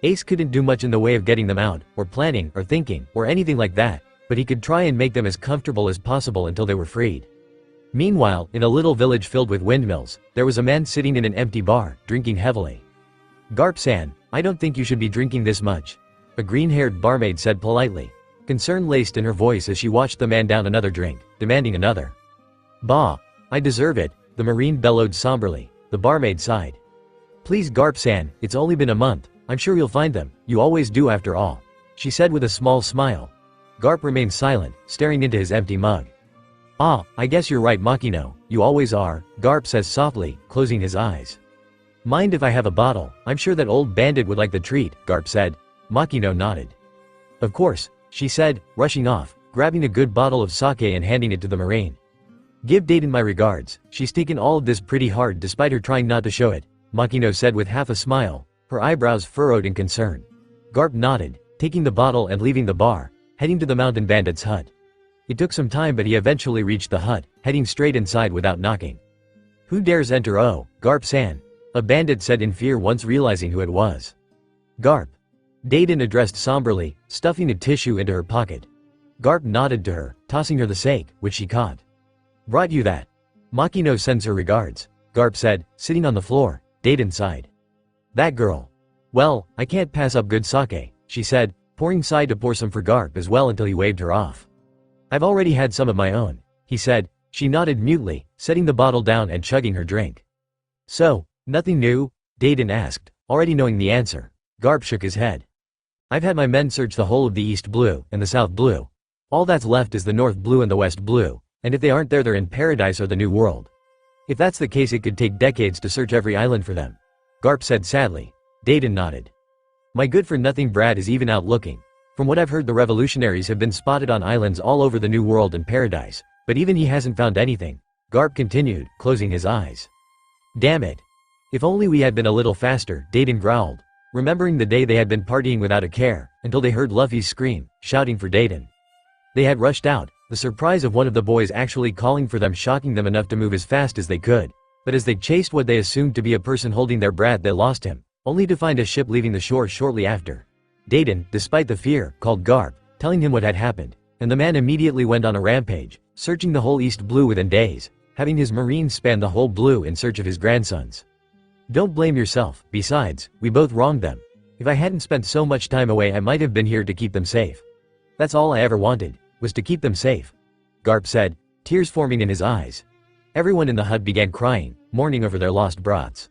[SPEAKER 2] Ace couldn't do much in the way of getting them out, or planning, or thinking, or anything like that, but he could try and make them as comfortable as possible until they were freed. Meanwhile, in a little village filled with windmills, there was a man sitting in an empty bar, drinking heavily. Garp-san, I don't think you should be drinking this much, a green-haired barmaid said politely, concern laced in her voice as she watched the man down another drink, demanding another. Bah, I deserve it, the marine bellowed somberly. The barmaid sighed. Please Garp-san, it's only been a month, I'm sure you'll find them, you always do after all, she said with a small smile. Garp remained silent, staring into his empty mug. Ah, I guess you're right Makino, you always are, Garp says softly, closing his eyes. Mind if I have a bottle, I'm sure that old bandit would like the treat, Garp said. Makino nodded. Of course, she said, rushing off, grabbing a good bottle of sake and handing it to the marine. Give Dayton my regards, she's taken all of this pretty hard despite her trying not to show it, Makino said with half a smile, her eyebrows furrowed in concern. Garp nodded, taking the bottle and leaving the bar, heading to the mountain bandit's hut. It took some time but he eventually reached the hut, heading straight inside without knocking. Who dares enter? Oh, Garp-san, a bandit said in fear once realizing who it was. Garp. Dayton addressed somberly, stuffing a tissue into her pocket. Garp nodded to her, tossing her the sake, which she caught. Brought you that. Makino sends her regards, Garp said, sitting on the floor. Dayton sighed. That girl. Well, I can't pass up good sake, she said, pouring side to pour some for Garp as well until he waved her off. I've already had some of my own, he said. She nodded mutely, setting the bottle down and chugging her drink. So, nothing new? Dayton asked, already knowing the answer. Garp shook his head. I've had my men search the whole of the East Blue, and the South Blue. All that's left is the North Blue and the West Blue, and if they aren't there they're in Paradise or the New World. If that's the case it could take decades to search every island for them. Garp said sadly. Dayton nodded. My good-for-nothing brat is even out looking. From what I've heard the revolutionaries have been spotted on islands all over the New World and Paradise, but even he hasn't found anything. Garp continued, closing his eyes. Damn it. If only we had been a little faster, Dayton growled, remembering the day they had been partying without a care, until they heard Luffy's scream, shouting for Dayton. They had rushed out, the surprise of one of the boys actually calling for them shocking them enough to move as fast as they could, but as they chased what they assumed to be a person holding their brat they lost him, only to find a ship leaving the shore shortly after. Dayton, despite the fear, called Garp, telling him what had happened, and the man immediately went on a rampage, searching the whole East Blue within days, having his marines span the whole blue in search of his grandsons. Don't blame yourself, besides, we both wronged them. If I hadn't spent so much time away I might have been here to keep them safe. That's all I ever wanted, was to keep them safe. Garp said, tears forming in his eyes. Everyone in the hut began crying, mourning over their lost brats.